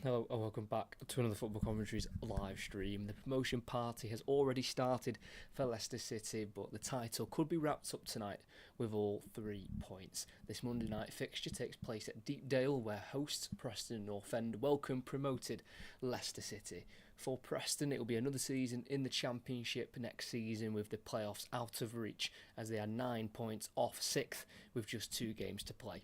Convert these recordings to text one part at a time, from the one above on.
Hello and welcome back to another Football Commentaries live stream. The promotion party has already started for Leicester City, but the title could be wrapped up tonight with all 3 points. This Monday night fixture takes place at Deepdale, where hosts Preston North End welcome promoted Leicester City. For Preston, it will be another season in the Championship next season, with the playoffs out of reach, as they are 9 points off 6th with just 2 games to play.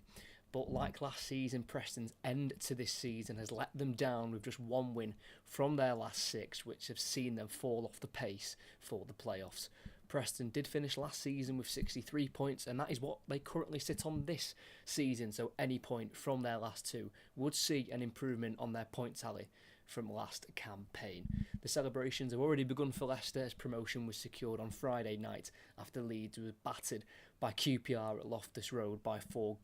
But like last season, Preston's end to this season has let them down with just one win from their last 6, which have seen them fall off the pace for the playoffs. Preston did finish last season with 63 points, and that is what they currently sit on this season, so any point from their last 2 would see an improvement on their point tally from last campaign. The celebrations have already begun for Leicester, as promotion was secured on Friday night after Leeds was battered by QPR at Loftus Road by 4-0.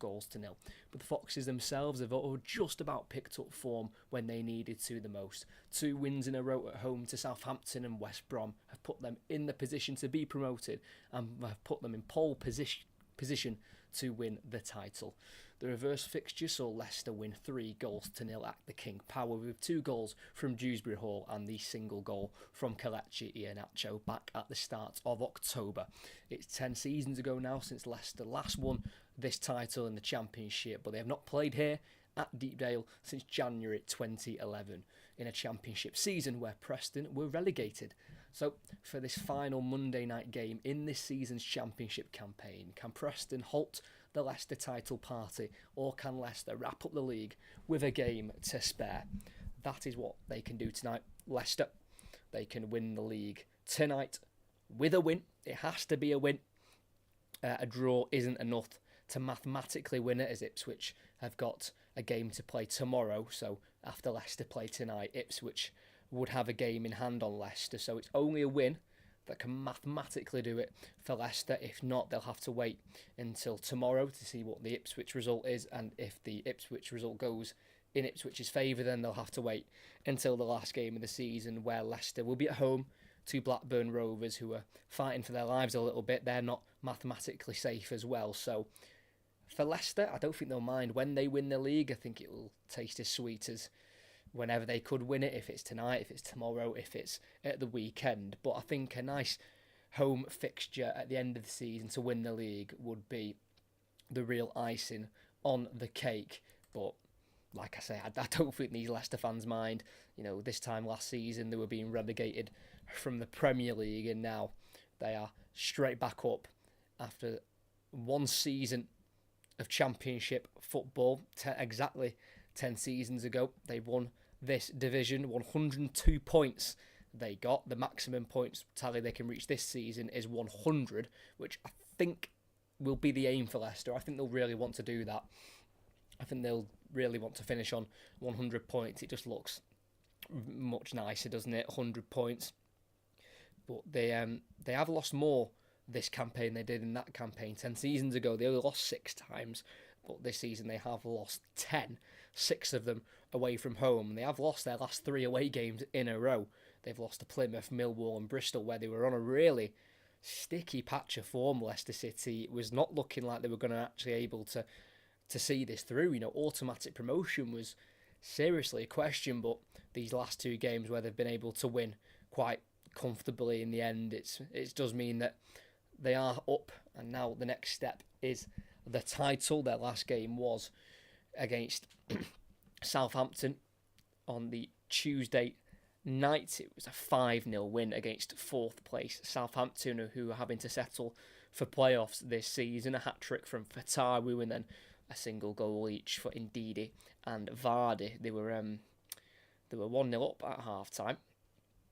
But the Foxes themselves have just about picked up form when they needed to the most. 2 wins in a row at home to Southampton and West Brom have put them in the position to be promoted and have put them in pole position to win the title. The reverse fixture saw Leicester win 3-0 at the King Power, with 2 goals from Dewsbury Hall and the single goal from Kelechi Iheanacho back at the start of October. It's 10 seasons ago now since Leicester last won this title in the Championship, but they have not played here at Deepdale since January 2011, in a Championship season where Preston were relegated. So for this final Monday night game in this season's Championship campaign, can Preston halt the Leicester title party, or can Leicester wrap up the league with a game to spare? That is what they can do tonight. Leicester, they can win the league tonight with a win. It has to be a win. A draw isn't enough to mathematically win it, as Ipswich have got a game to play tomorrow. So after Leicester play tonight, Ipswich would have a game in hand on Leicester. So it's only a win that can mathematically do it for Leicester. If not, they'll have to wait until tomorrow to see what the Ipswich result is, and if the Ipswich result goes in Ipswich's favour, then they'll have to wait until the last game of the season, where Leicester will be at home to Blackburn Rovers, who are fighting for their lives a little bit. They're not mathematically safe as well. So for Leicester, I don't think they'll mind when they win the league. I think it will taste as sweet as whenever they could win it, if it's tonight, if it's tomorrow, if it's at the weekend. But I think a nice home fixture at the end of the season to win the league would be the real icing on the cake. But like I say, I don't think these Leicester fans mind. You know, this time last season they were being relegated from the Premier League, and now they are straight back up after one season of Championship football. Exactly 10 seasons ago, they won this division. 102 points they got. The maximum points tally they can reach this season is 100, which I think will be the aim for Leicester. I think they'll really want to do that. I think they'll really want to finish on 100 points. It just looks much nicer, doesn't it? 100 points. But they have lost more this campaign they did in that campaign. 10 seasons ago, they only lost 6 times. But this season they have lost 10, 6 of them away from home. And they have lost their last 3 away games in a row. They've lost to Plymouth, Millwall and Bristol, where they were on a really sticky patch of form, Leicester City. It was not looking like they were going to actually able to see this through. You know, automatic promotion was seriously a question, but these last 2 games where they've been able to win quite comfortably in the end, it does mean that they are up, and now the next step is the title. Their last game was against Southampton on the Tuesday night. It was a 5-0 win against 4th place Southampton, who are having to settle for playoffs this season. A hat-trick from Fatawu, and then a single goal each for Ndidi and Vardy. They were 1-0 up at half-time,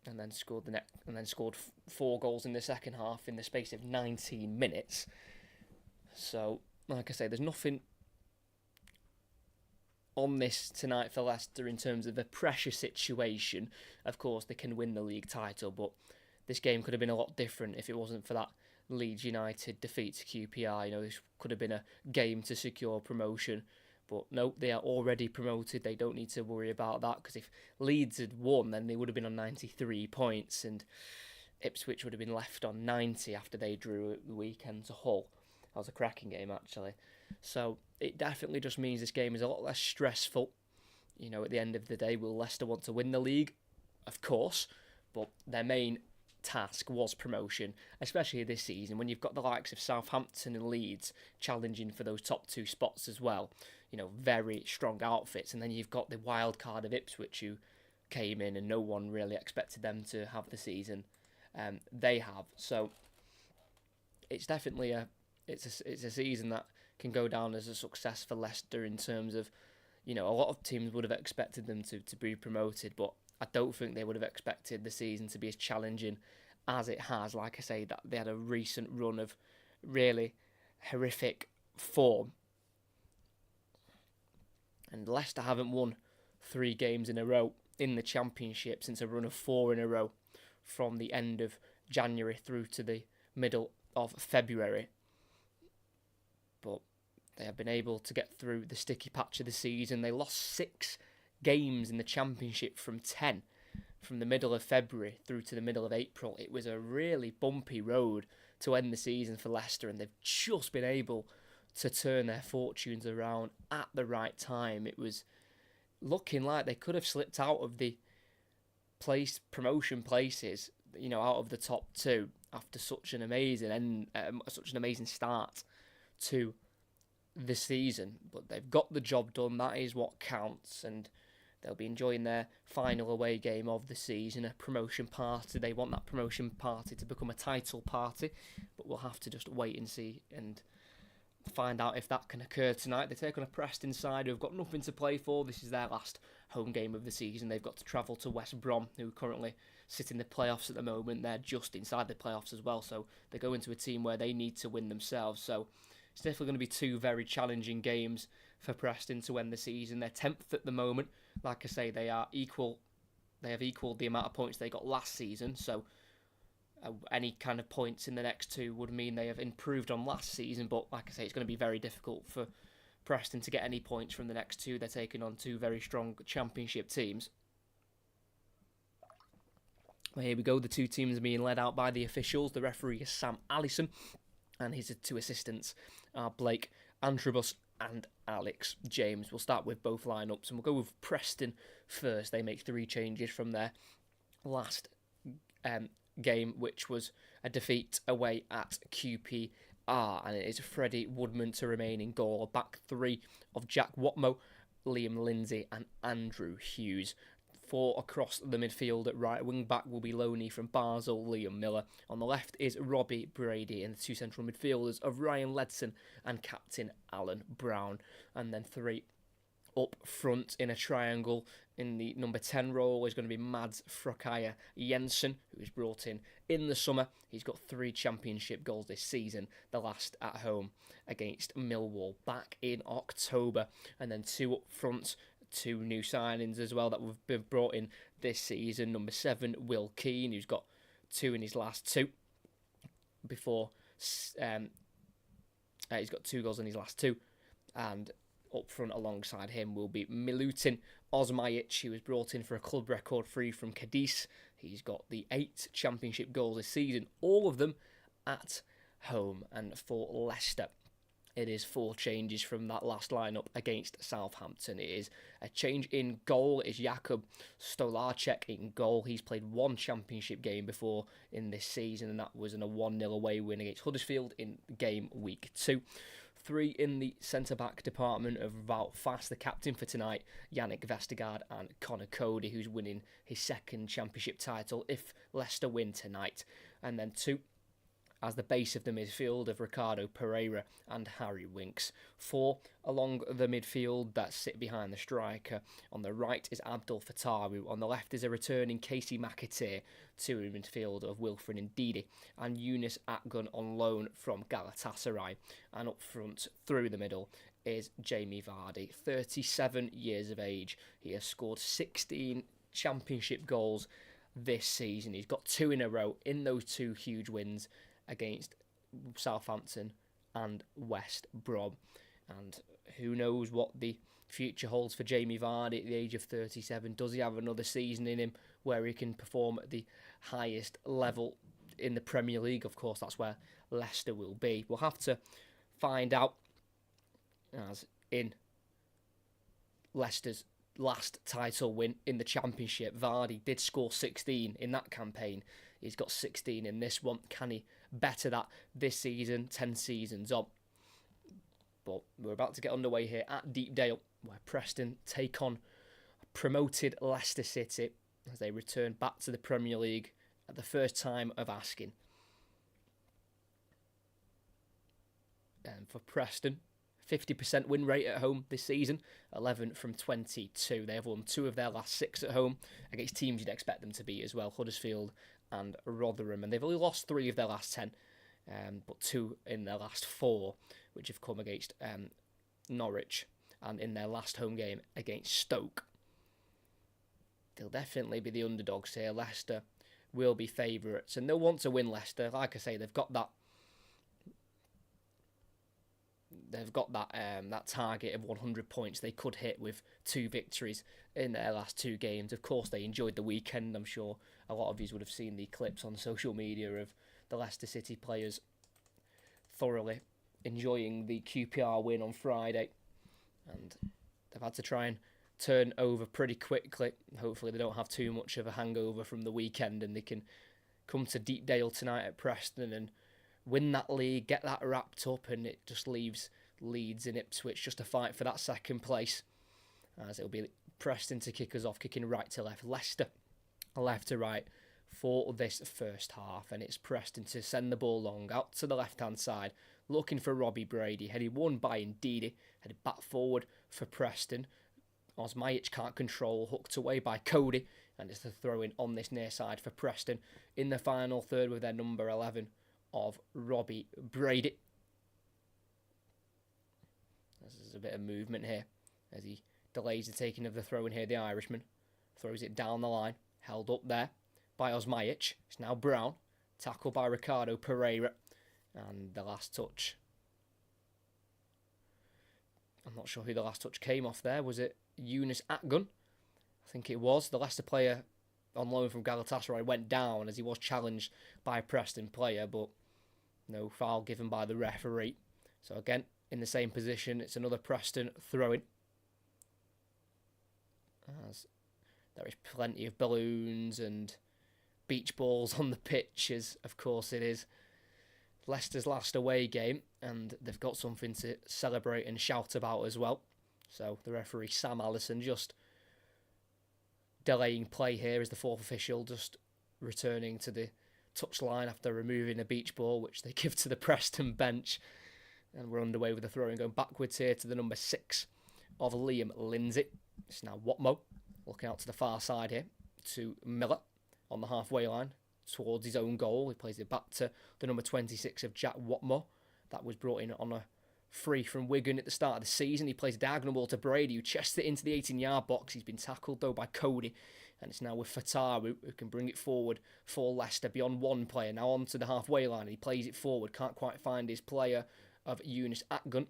and then scored 4 goals in the second half in the space of 19 minutes. So, like I say, there's nothing on this tonight for Leicester in terms of a pressure situation. Of course, they can win the league title, but this game could have been a lot different if it wasn't for that Leeds United defeat to QPR. You know, this could have been a game to secure promotion. But no, they are already promoted. They don't need to worry about that, because if Leeds had won, then they would have been on 93 points, and Ipswich would have been left on 90 after they drew at the weekend to Hull. That was a cracking game, actually. So it definitely just means this game is a lot less stressful. At the end of the day, will Leicester want to win the league? Of course, but their main task was promotion, especially this season when you've got the likes of Southampton and Leeds challenging for those top 2 spots as well. Very strong outfits, and then you've got the wild card of Ipswich who came in and no one really expected them to have the season they have. So it's definitely a season that can go down as a success for Leicester in terms of, a lot of teams would have expected them to be promoted, but I don't think they would have expected the season to be as challenging as it has. Like I say, that they had a recent run of really horrific form. And Leicester haven't won 3 games in a row in the Championship since a run of 4 in a row from the end of January through to the middle of February. But they have been able to get through the sticky patch of the season. They lost 6 games in the Championship from 10 from the middle of February through to the middle of April. It was a really bumpy road to end the season for Leicester, and they've just been able to turn their fortunes around at the right time. It was looking like they could have slipped out of the promotion places, out of the top 2 after such an amazing start to the season. But they've got the job done. That is what counts, and they'll be enjoying their final away game of the season, a promotion party. They want that promotion party to become a title party, but we'll have to just wait and see and find out if that can occur tonight. They take on a Preston side who have got nothing to play for. This is their last home game of the season. They've got to travel to West Brom, who currently sit in the playoffs at the moment. They're just inside the playoffs as well, so they go into a team where they need to win themselves. So it's definitely going to be 2 very challenging games for Preston to end the season. They're 10th at the moment. Like I say, they have equalled the amount of points they got last season, so any kind of points in the next 2 would mean they have improved on last season. But like I say, it's going to be very difficult for Preston to get any points from the next 2. They're taking on 2 very strong Championship teams. Well, here we go. The 2 teams are being led out by the officials. The referee is Sam Allison, and his 2 assistants are Blake Antrobus and Alex James. We'll start with both lineups, and we'll go with Preston first. They make 3 changes from their last game, which was a defeat away at QPR, and it is Freddie Woodman to remain in goal. A back 3 of Jack Watmo, Liam Lindsay and Andrew Hughes. 4 across the midfield. At right wing back will be Loney from Basel, Liam Miller. On the left is Robbie Brady, and the 2 central midfielders of Ryan Ledson and captain Alan Brown. And then 3 up front in a triangle in the number 10 role is going to be Mads Frokaya Jensen, who was brought in the summer. He's got 3 Championship goals this season, the last at home against Millwall back in October. And then 2 up front, 2 new signings as well that we've been brought in this season. Number 7, Will Keane, who's got 2 in his last 2 before he's got 2 goals in his last 2, and up front alongside him will be Milutin Osmajic, who was brought in for a club record free from Cadiz. He's got the 8 Championship goals this season, all of them at home. And for Leicester, it is 4 changes from that last lineup against Southampton. It is a change in goal. It is Jakub Stolarczyk in goal. He's played 1 Championship game before in this season, and that was in a 1-0 away win against Huddersfield in game week 2. 3 in the centre-back department of Wout Faes, the captain for tonight, Yannick Vestergaard and Connor Cody, who's winning his 2nd Championship title if Leicester win tonight. And then 2 as the base of the midfield of Ricardo Pereira and Harry Winks. 4 along the midfield that sit behind the striker. On the right is Abdul Fatawu. On the left is a returning Casey McAteer. 2 in midfield of Wilfred Ndidi and Yunus Akgun on loan from Galatasaray. And up front, through the middle, is Jamie Vardy, 37 years of age. He has scored 16 Championship goals this season. He's got 2 in a row in those 2 huge wins against Southampton and West Brom. And who knows what the future holds for Jamie Vardy at the age of 37. Does he have another season in him where he can perform at the highest level in the Premier League? Of course, that's where Leicester will be. We'll have to find out, as in Leicester's last title win in the Championship. Vardy did score 16 in that campaign. He's got 16 in this one. Can he better that this season, 10 seasons on? But we're about to get underway here at Deepdale, where Preston take on promoted Leicester City as they return back to the Premier League at the first time of asking. And for Preston, 50% win rate at home this season, 11 from 22. They have won 2 of their last 6 at home against teams you'd expect them to beat as well, Huddersfield and Rotherham. And they've only lost 3 of their last 10, but 2 in their last 4, which have come against Norwich and in their last home game against Stoke. They'll definitely be the underdogs here. Leicester will be favourites, and they'll want to win. Leicester, like I say, they've got that target of 100 points they could hit with 2 victories in their last 2 games. Of course, they enjoyed the weekend. I'm sure a lot of you would have seen the clips on social media of the Leicester City players thoroughly enjoying the QPR win on Friday, and they've had to try and turn over pretty quickly. Hopefully they don't have too much of a hangover from the weekend and they can come to Deepdale tonight at Preston and win that league, get that wrapped up, and it just leaves Leeds and Ipswich just to fight for that second place, as it'll be Preston to kick us off, kicking right to left, Leicester left to right for this first half, and it's Preston to send the ball long out to the left-hand side, looking for Robbie Brady, headed won by Ndidi, headed back forward for Preston. Osmajic can't control, hooked away by Cody, and it's the throw-in on this near side for Preston in the final third with their number 11 of Robbie Brady. There's a bit of movement here as he delays the taking of the throw-in here. The Irishman throws it down the line, held up there by Osmajic. It's now Brown, tackled by Ricardo Pereira, and the last touch. I'm not sure who the last touch came off there. Was it Yunus Akgun? I think it was. The Leicester player on loan from Galatasaray went down as he was challenged by a Preston player, but no foul given by the referee. So again, in the same position, it's another Preston throw-in. As there is plenty of balloons and beach balls on the pitch, as of course it is Leicester's last away game, and they've got something to celebrate and shout about as well. So the referee Sam Allison just delaying play here as the 4th official, just returning to the touchline after removing a beach ball, which they give to the Preston bench. And we're underway with the throwing, going backwards here to the number 6 of Liam Lindsay. It's now Watmo, looking out to the far side here to Miller on the halfway line towards his own goal. He plays it back to the number 26 of Jack Watmo. That was brought in on a free from Wigan at the start of the season. He plays a diagonal ball to Brady, who chests it into the 18-yard box. He's been tackled, though, by Cody. And it's now with Fataru, who can bring it forward for Leicester beyond one player. Now on to the halfway line. He plays it forward. Can't quite find his player of Yunus Akgun.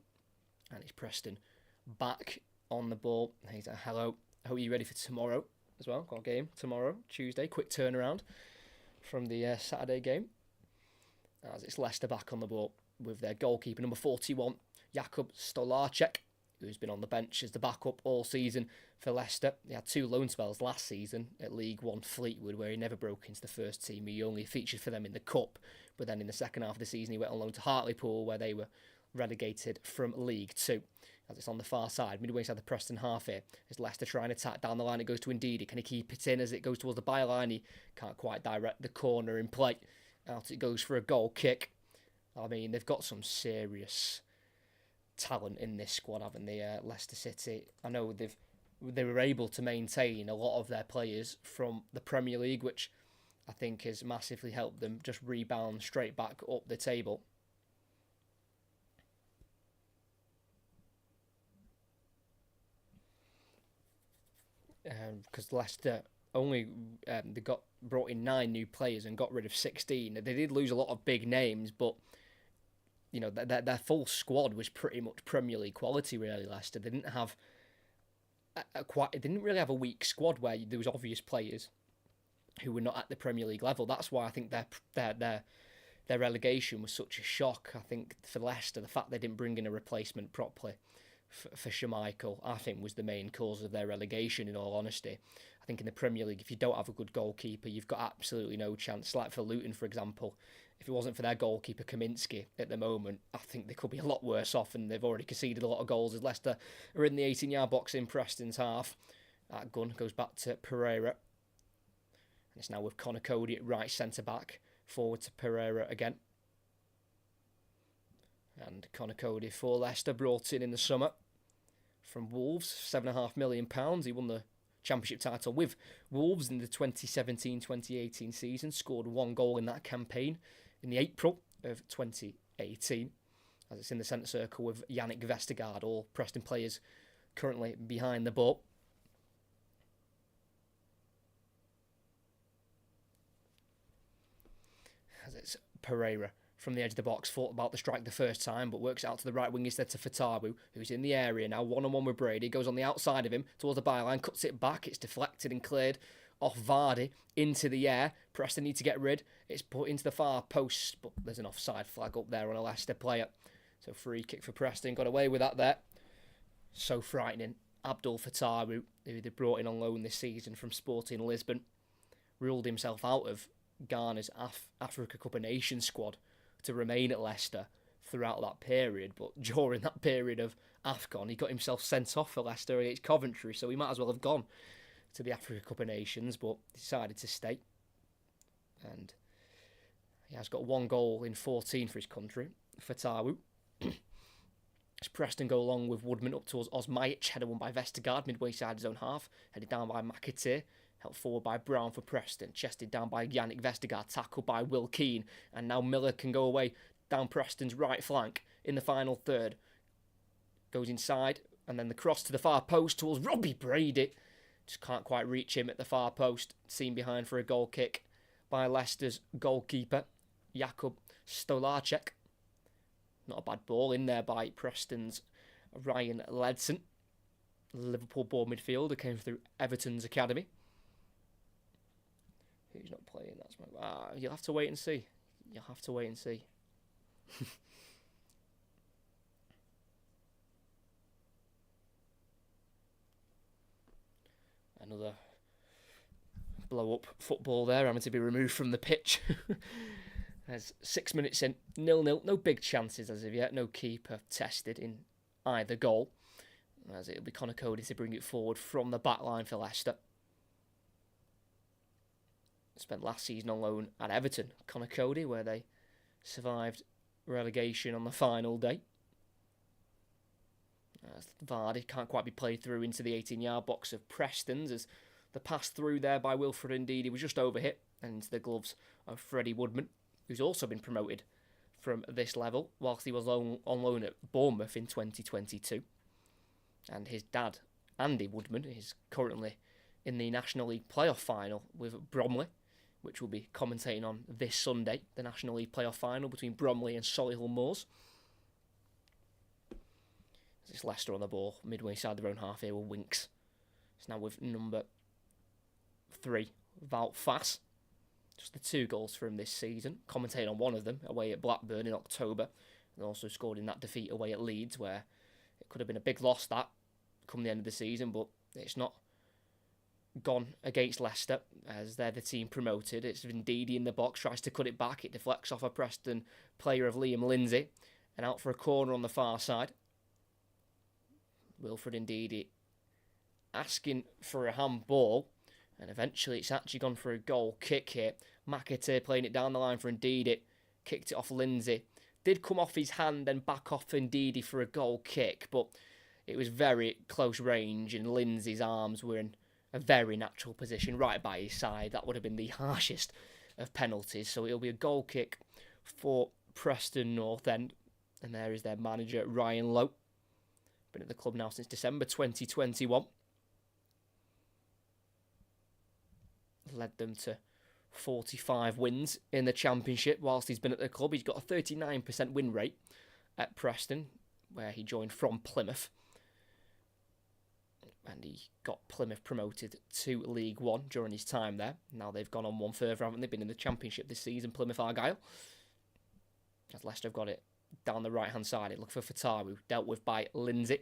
And it's Preston back on the ball. He's like, hello. I hope you're ready for tomorrow as well. Got a game tomorrow, Tuesday. Quick turnaround from the Saturday game. As it's Leicester back on the ball with their goalkeeper, number 41, Jakub Stolarczyk, who's been on the bench as the backup all season for Leicester. He had 2 loan spells last season at League One Fleetwood, where he never broke into the first team. He only featured for them in the Cup, but then in the second half of the season he went on loan to Hartlepool, where they were relegated from League Two. As it's on the far side, midway inside the Preston half here, is Leicester trying to attack down the line. It goes to Ndidi. Can he keep it in as it goes towards the byline? He can't quite direct the corner in play. Out it goes for a goal kick. I mean, they've got some serious talent in this squad, haven't they? Leicester City. I know they were able to maintain a lot of their players from the Premier League, which I think has massively helped them just rebound straight back up the table. Because Leicester only they got brought in 9 new players and got rid of 16. They did lose a lot of big names, but you know their full squad was pretty much Premier League quality. Really, Leicester they didn't have didn't really have a weak squad where there was obvious players who were not at the Premier League level. That's why I think their relegation was such a shock. I think for Leicester, the fact they didn't bring in a replacement properly for Schmeichel, I think, was the main cause of their relegation, in all honesty. I think in the Premier League, if you don't have a good goalkeeper, you've got absolutely no chance. Like for Luton, for example, if it wasn't for their goalkeeper, Kaminsky, at the moment, I think they could be a lot worse off, and they've already conceded a lot of goals as Leicester are in the 18-yard box in Preston's half. That gun goes back to Pereira. It's now with Connor Cody at right centre-back, forward to Pereira again. And Connor Cody for Leicester, brought in the summer from Wolves, £7.5 million. He won the Championship title with Wolves in the 2017-2018 season, scored 1 goal in that campaign in the April of 2018, as it's in the centre circle with Yannick Vestergaard, all Preston players currently behind the ball. As it's Pereira from the edge of the box, thought about the strike the first time, but works out to the right wing instead to Fatawu, who's in the area now, one-on-one with Brady, goes on the outside of him towards the byline, cuts it back, it's deflected and cleared off Vardy into the air. Preston need to get rid, it's put into the far post, but there's an offside flag up there on a Leicester player. So free kick for Preston, got away with that there. So frightening. Abdul Fatawu, who they brought in on loan this season from Sporting Lisbon, ruled himself out of Ghana's Africa Cup of Nations squad to remain at Leicester throughout that period, but during that period of AFCON, he got himself sent off for Leicester against Coventry, so he might as well have gone to the Africa Cup of Nations, but decided to stay. And he has got 1 goal in 14 for his country, Fatawu. As Preston go along with Woodman up towards Osmajic, header won by Vestergaard, midway side his own half, headed down by McAteer, helped forward by Brown for Preston, chested down by Yannick Vestergaard, tackled by Will Keane, and now Miller can go away down Preston's right flank in the final third. Goes inside, and then the cross to the far post towards Robbie Brady. Just can't quite reach him at the far post. Seen behind for a goal kick by Leicester's goalkeeper, Jakub Stolarczyk. Not a bad ball in there by Preston's Ryan Ledson. Liverpool-born midfielder, came through Everton's academy. Who's not playing? That's you'll have to wait and see. You'll have to wait and see. Another blow-up football there, having to be removed from the pitch. There's 6 minutes in, 0-0. No big chances as of yet. No keeper tested in either goal. As it'll be Connor Cody to bring it forward from the back line for Leicester. Spent last season on loan at Everton, Connor Cody, where they survived relegation on the final day. As Vardy can't quite be played through into the 18-yard box of Preston's, as the pass through there by Wilfred Ndidi was just overhit and into the gloves of Freddie Woodman, who's also been promoted from this level whilst he was on loan at Bournemouth in 2022. And his dad, Andy Woodman, is currently in the National League playoff final with Bromley, which we'll be commentating on this Sunday, the National League playoff final between Bromley and Solihull Moors. It's Leicester on the ball, midway side their own half here with Winks. It's now with number 3, Wout Faes. Just the 2 goals for him this season. Commentating on one of them, away at Blackburn in October. And also scored in that defeat away at Leeds, where it could have been a big loss that come the end of the season, but it's not gone against Leicester, as they're the team promoted. It's Ndidi in the box, tries to cut it back. It deflects off a Preston player of Liam Lindsay, and out for a corner on the far side. Wilfred Ndidi asking for a handball, and eventually it's actually gone for a goal kick here. McAteer playing it down the line for Ndidi, kicked it off Lindsay. Did come off his hand and back off Ndidi for a goal kick, but it was very close range, and Lindsay's arms were in a very natural position right by his side. That would have been the harshest of penalties, so it'll be a goal kick for Preston North End, and there is their manager, Ryan Lowe. Been at the club now since December 2021. Led them to 45 wins in the Championship whilst he's been at the club. He's got a 39% win rate at Preston, where he joined from Plymouth. And he got Plymouth promoted to League One during his time there. Now they've gone on one further, haven't they? Been in the Championship this season, Plymouth Argyle. As Leicester have got it down the right-hand side. It looked for Fatawu, dealt with by Lindsay.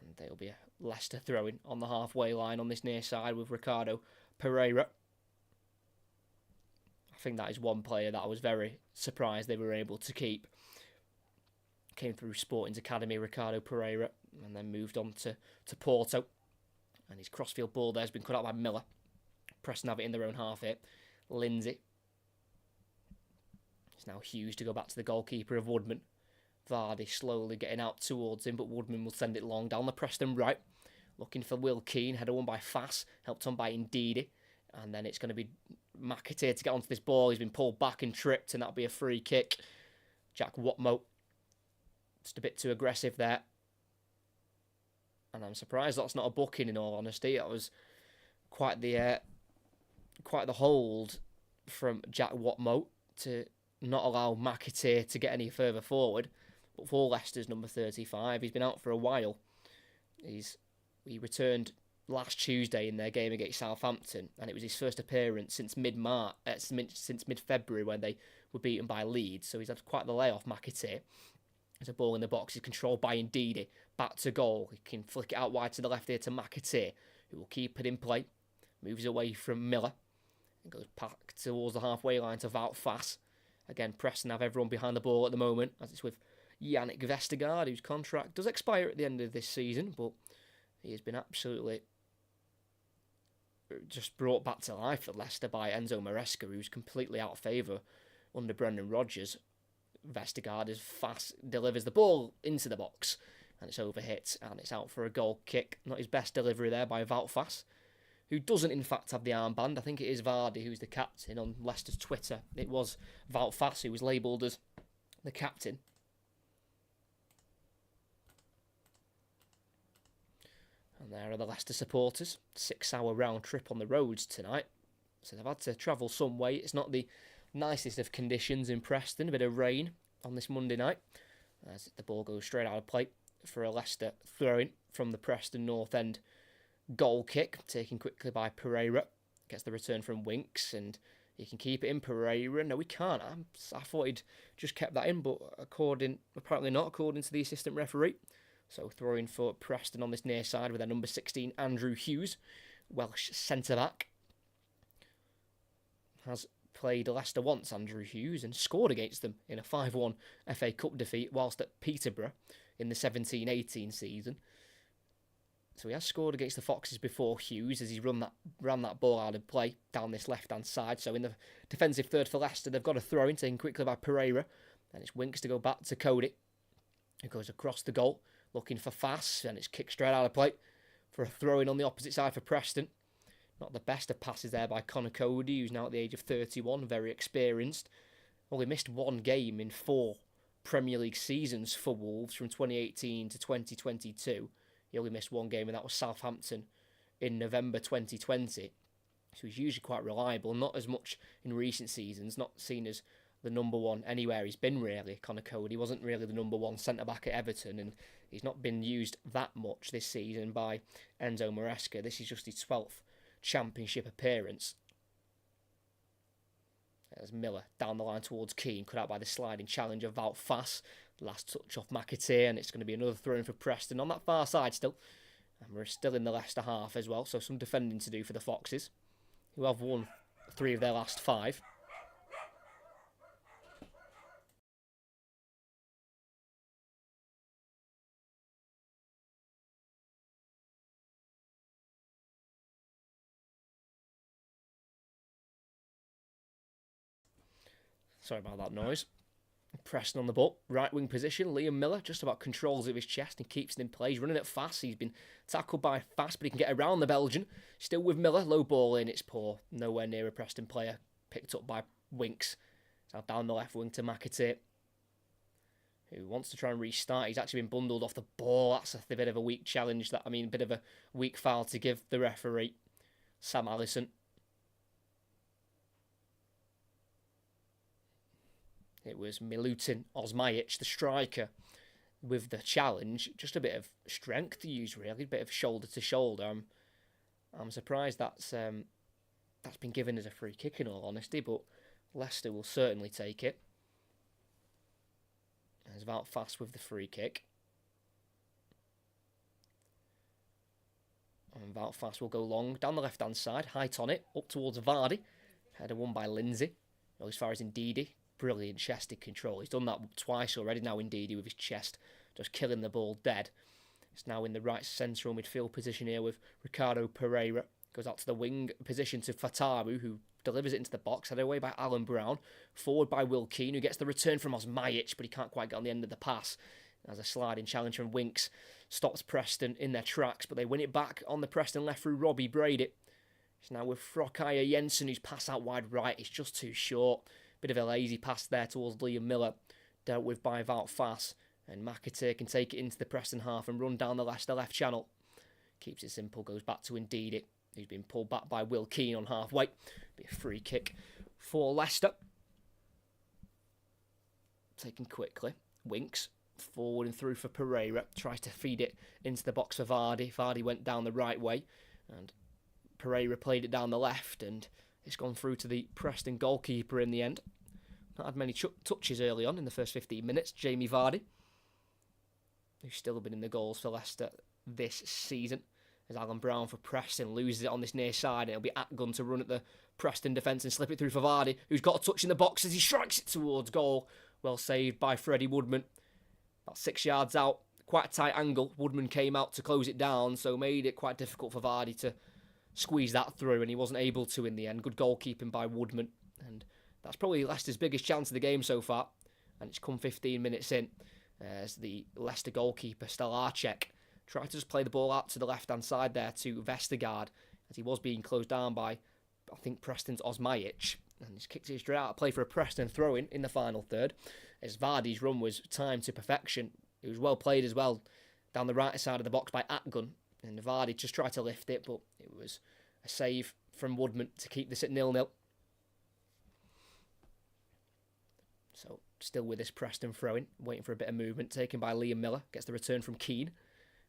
And there'll be a Leicester throwing on the halfway line on this near side with Ricardo Pereira. I think that is one player that I was very surprised they were able to keep. Came through Sporting's academy, Ricardo Pereira, and then moved on to Porto. And his crossfield ball there has been cut out by Miller. Preston have it in their own half here. Lindsay. It's now Hughes to go back to the goalkeeper of Woodman. Vardy slowly getting out towards him, but Woodman will send it long down the Preston right. Looking for Will Keane, header won by Fass, helped on by Ndidi. And then it's going to be McAteer to get onto this ball. He's been pulled back and tripped, and that'll be a free kick. Jack Watmo, just a bit too aggressive there. And I'm surprised that's not a booking, in all honesty. That was quite the hold from Jack Watmo to not allow McAteer to get any further forward. But for Leicester's number 35, he's been out for a while. He returned last Tuesday in their game against Southampton, and it was his first appearance since mid-February when they were beaten by Leeds. So he's had quite the layoff, McAteer. There's a ball in the box. He's controlled by Ndidi. Back to goal. He can flick it out wide to the left here to McAteer, who will keep it in play. Moves away from Miller and goes back towards the halfway line to Wout Fass. Again, Preston have everyone behind the ball at the moment, as it's with Yannick Vestergaard, whose contract does expire at the end of this season, but he has been absolutely just brought back to life at Leicester by Enzo Maresca, who's completely out of favour under Brendan Rodgers. Vestergaard is fast, delivers the ball into the box, and it's overhit, and it's out for a goal kick. Not his best delivery there by Wout Fass, who doesn't in fact have the armband. I think it is Vardy who's the captain. On Leicester's Twitter, it was Wout Fass who was labelled as the captain. And there are the Leicester supporters. 6-hour round trip on the roads tonight. So they've had to travel some way. It's not the nicest of conditions in Preston. A bit of rain on this Monday night. As the ball goes straight out of play for a Leicester throw-in from the Preston North End goal kick. Taken quickly by Pereira. Gets the return from Winks, and he can keep it in. Pereira. No, he can't. I thought he'd just kept that in, but apparently not, according to the assistant referee. So throwing for Preston on this near side with their number 16, Andrew Hughes, Welsh centre-back. Has played Leicester once, Andrew Hughes, and scored against them in a 5-1 FA Cup defeat whilst at Peterborough in the 17-18 season. So he has scored against the Foxes before, Hughes, as he ran that ball out of play down this left-hand side. So in the defensive third for Leicester, they've got a throw-in taken quickly by Pereira. And it's Winks to go back to Cody, who goes across the goal, looking for Fass, and it's kicked straight out of play for a throw-in on the opposite side for Preston. Not the best of passes there by Connor Cody, who's now at the age of 31, very experienced. Only missed one game in 4 Premier League seasons for Wolves from 2018 to 2022. He only missed one game, and that was Southampton in November 2020. So he's usually quite reliable, not as much in recent seasons, not seen as the number one anywhere he's been, really. Connor Cody wasn't really the number one centre-back at Everton, and he's not been used that much this season by Enzo Maresca. This is just his 12th Championship appearance. There's Miller down the line towards Keane, cut out by the sliding challenge of Wout Fass. Last touch off McAteer, and it's going to be another throw in for Preston on that far side still. And we're still in the Leicester half as well, so some defending to do for the Foxes, who have won 3 of their last 5. Sorry about that noise. Preston on the ball, right wing position. Liam Miller just about controls of his chest and keeps it in play. He's running it fast. He's been tackled by Fass, but he can get around the Belgian. Still with Miller, low ball in. It's poor. Nowhere near a Preston player. Picked up by Winks. Now down the left wing to McAteer, who wants to try and restart. He's actually been bundled off the ball. That's a bit of a weak challenge. A bit of a weak foul to give the referee, Sam Allison. It was Milutin Osmajic, the striker, with the challenge. Just a bit of strength to use, really, a bit of shoulder to shoulder. I'm surprised that's been given as a free kick, in all honesty, but Leicester will certainly take it. There's Wout Fass with the free kick. And Wout Fast will go long down the left-hand side, height on it, up towards Vardy. Header won by Lindsay. Well, as far as Ndidi, brilliant chested control. He's done that twice already now, Ndidi, with his chest, just killing the ball dead. It's now in the right central midfield position here with Ricardo Pereira. Goes out to the wing position to Fataru, who delivers it into the box. Headed away by Alan Brown. Forward by Will Keane, who gets the return from Osmajic, but he can't quite get on the end of the pass. As a sliding challenge from Winks stops Preston in their tracks, but they win it back on the Preston left through Robbie Brady. It's now with Frokaya Jensen, who's passed out wide right. It's just too short. Bit of a lazy pass there towards Liam Miller, dealt with by Wout Faes. And McAteer can take it into the Preston half and run down the Leicester left channel. Keeps it simple, goes back to Ndidi, who's been pulled back by Will Keane on halfway. Be a free kick for Leicester. Taken quickly. Winks. Forward and through for Pereira. Tries to feed it into the box for Vardy. Vardy went down the right way. And Pereira played it down the left. And it's gone through to the Preston goalkeeper in the end. Not had many touches early on in the first 15 minutes. Jamie Vardy, who's still been in the goals for Leicester this season. As Alan Brown for Preston loses it on this near side. And it'll be Atgun to run at the Preston defence and slip it through for Vardy, who's got a touch in the box as he strikes it towards goal. Well saved by Freddie Woodman. About 6 yards out. Quite a tight angle. Woodman came out to close it down, so made it quite difficult for Vardy to squeeze that through, and he wasn't able to in the end. Good goalkeeping by Woodman. And that's probably Leicester's biggest chance of the game so far. And it's come 15 minutes in as the Leicester goalkeeper, Stelarczyk, tried to just play the ball out to the left-hand side there to Vestergaard, as he was being closed down by, I think, Preston's Osmajic. And he's kicked it straight out of play for a Preston throw-in in the final third. As Vardy's run was timed to perfection. It was well played as well down the right side of the box by Atgun. And Vardy just tried to lift it, but it was a save from Woodman to keep this at 0-0. So, still with this Preston throw-in, waiting for a bit of movement, taken by Liam Miller. Gets the return from Keane.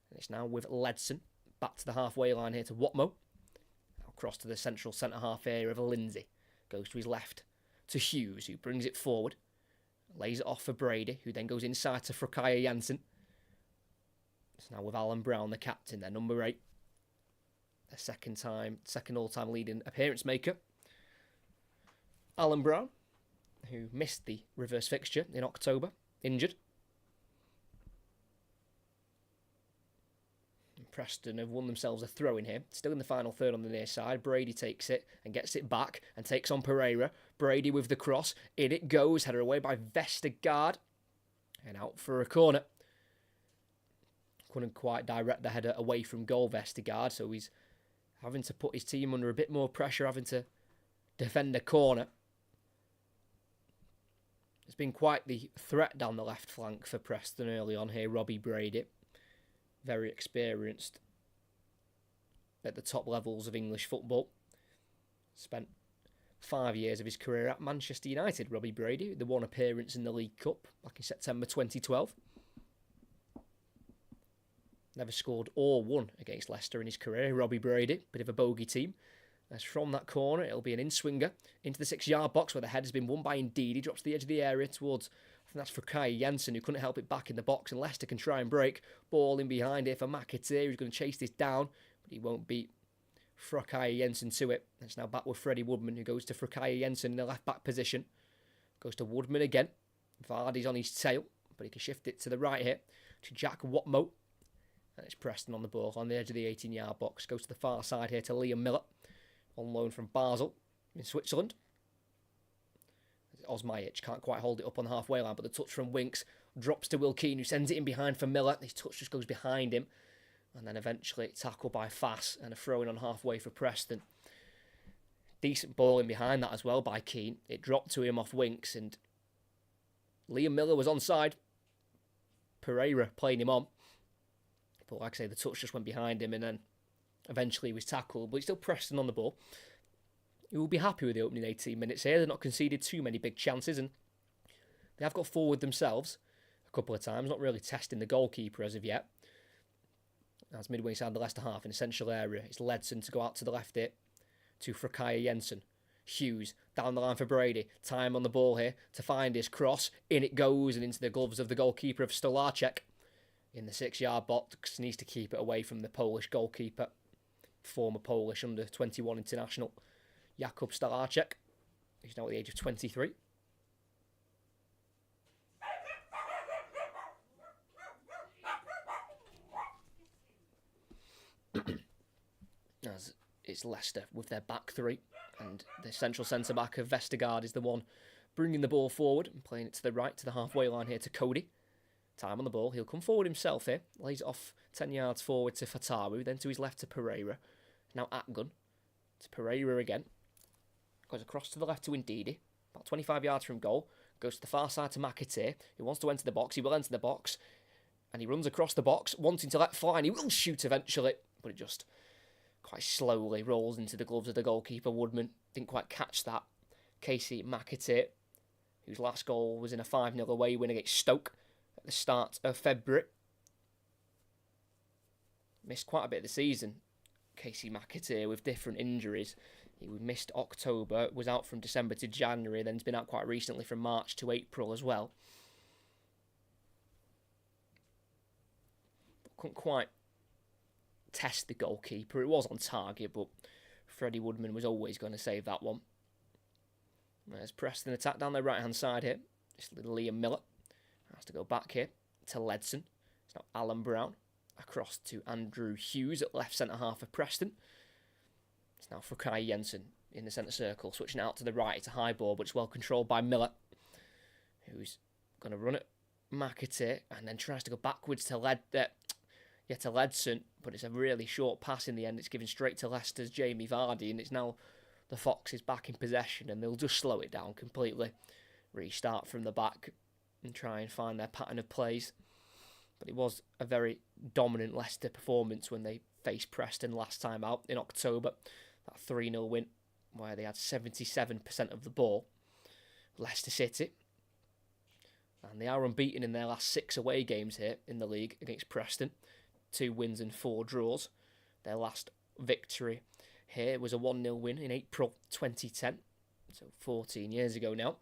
And it's now with Ledson. Back to the halfway line here to Watmo. Across to the central centre-half area of Lindsay. Goes to his left to Hughes, who brings it forward. Lays it off for Brady, who then goes inside to Frokaya Jensen. It's now with Alan Brown, the captain, their number 8. Their second all-time leading appearance maker. Alan Brown, who missed the reverse fixture in October, injured. Preston have won themselves a throw in here. Still in the final third on the near side. Brady takes it and gets it back and takes on Pereira. Brady with the cross. In it goes. Header away by Vestergaard. And out for a corner. Couldn't quite direct the header away from goal, Vestergaard. So he's having to put his team under a bit more pressure, having to defend the corner. It's been quite the threat down the left flank for Preston early on here. Robbie Brady. Very experienced at the top levels of English football. Spent 5 years of his career at Manchester United, Robbie Brady. The one appearance in the League Cup back in September 2012. Never scored or won against Leicester in his career, Robbie Brady. Bit of a bogey team. As from that corner, it'll be an in-swinger into the 6-yard box where the head has been won by Ndidi. Drops to the edge of the area towards, I think that's for Kai Jensen, who couldn't help it back in the box, and Leicester can try and break. Ball in behind here for McAteer, who's going to chase this down, but he won't beat Frokaya Jensen to it. And it's now back with Freddie Woodman, who goes to Frokaya Jensen in the left-back position. Goes to Woodman again. Vardy's on his tail, but he can shift it to the right here to Jack Watmo. And it's Preston on the ball on the edge of the 18-yard box. Goes to the far side here to Liam Miller, on loan from Basel in Switzerland. Osmajic can't quite hold it up on the halfway line, but the touch from Winks drops to Will Keane, who sends it in behind for Miller. His touch just goes behind him, and then eventually tackled by Faes and a throw-in on halfway for Preston. Decent ball in behind that as well by Keane. It dropped to him off Winks, and Liam Miller was onside. Pereira playing him on, but like I say, the touch just went behind him, and then eventually he was tackled, but he's still Preston on the ball. He will be happy with the opening 18 minutes here. They've not conceded too many big chances, and they have got forward themselves a couple of times, not really testing the goalkeeper as of yet. As midway inside the Leicester half, in a central area, it's Ledson to go out to the left here to Frokaya Jensen. Hughes down the line for Brady. Time on the ball here to find his cross. In it goes and into the gloves of the goalkeeper of Stelarczyk. In the 6-yard box, needs to keep it away from the Polish goalkeeper. former Polish under-21 international, Jakub Stalarczyk, who's now at the age of 23. As it's Leicester with their back three, and the central centre-back of Vestergaard is the one bringing the ball forward and playing it to the right, to the halfway line here to Cody. Time on the ball, he'll come forward himself here, lays it off 10 yards forward to Fatawu, then to his left to Pereira. Now Atgun to Pereira again. Goes across to the left to Ndidi, about 25 yards from goal. Goes to the far side to McAteer, who wants to enter the box. He will enter the box, and he runs across the box, wanting to let fly, and he will shoot eventually, but it just quite slowly rolls into the gloves of the goalkeeper, Woodman. Didn't quite catch that. Casey McAteer, whose last goal was in a 5-0 away win against Stoke at the start of February. Missed quite a bit of the season, Casey McAteer, with different injuries. He missed October, was out from December to January, then he's been out quite recently from March to April as well. But couldn't quite test the goalkeeper. It was on target, but Freddie Woodman was always going to save that one. There's Preston attack down the right-hand side here. It's little Liam Miller. Has to go back here to Ledson. It's now Alan Brown. Across to Andrew Hughes at left centre-half of Preston. It's now Frukai Jensen in the centre circle. Switching out to the right. It's a high ball, but it's well controlled by Miller, who's going to run it. McAteer, and then tries to go backwards to Ledson, but it's a really short pass in the end. It's given straight to Leicester's Jamie Vardy, and it's now the Foxes back in possession, and they'll just slow it down completely, restart from the back and try and find their pattern of plays. But it was a very dominant Leicester performance when they faced Preston last time out in October. That 3-0 win where they had 77% of the ball. Leicester City, and they are unbeaten in their last 6 away games here in the league against Preston. 2 wins and 4 draws. Their last victory here was a 1-0 win in April 2010, so 14 years ago now.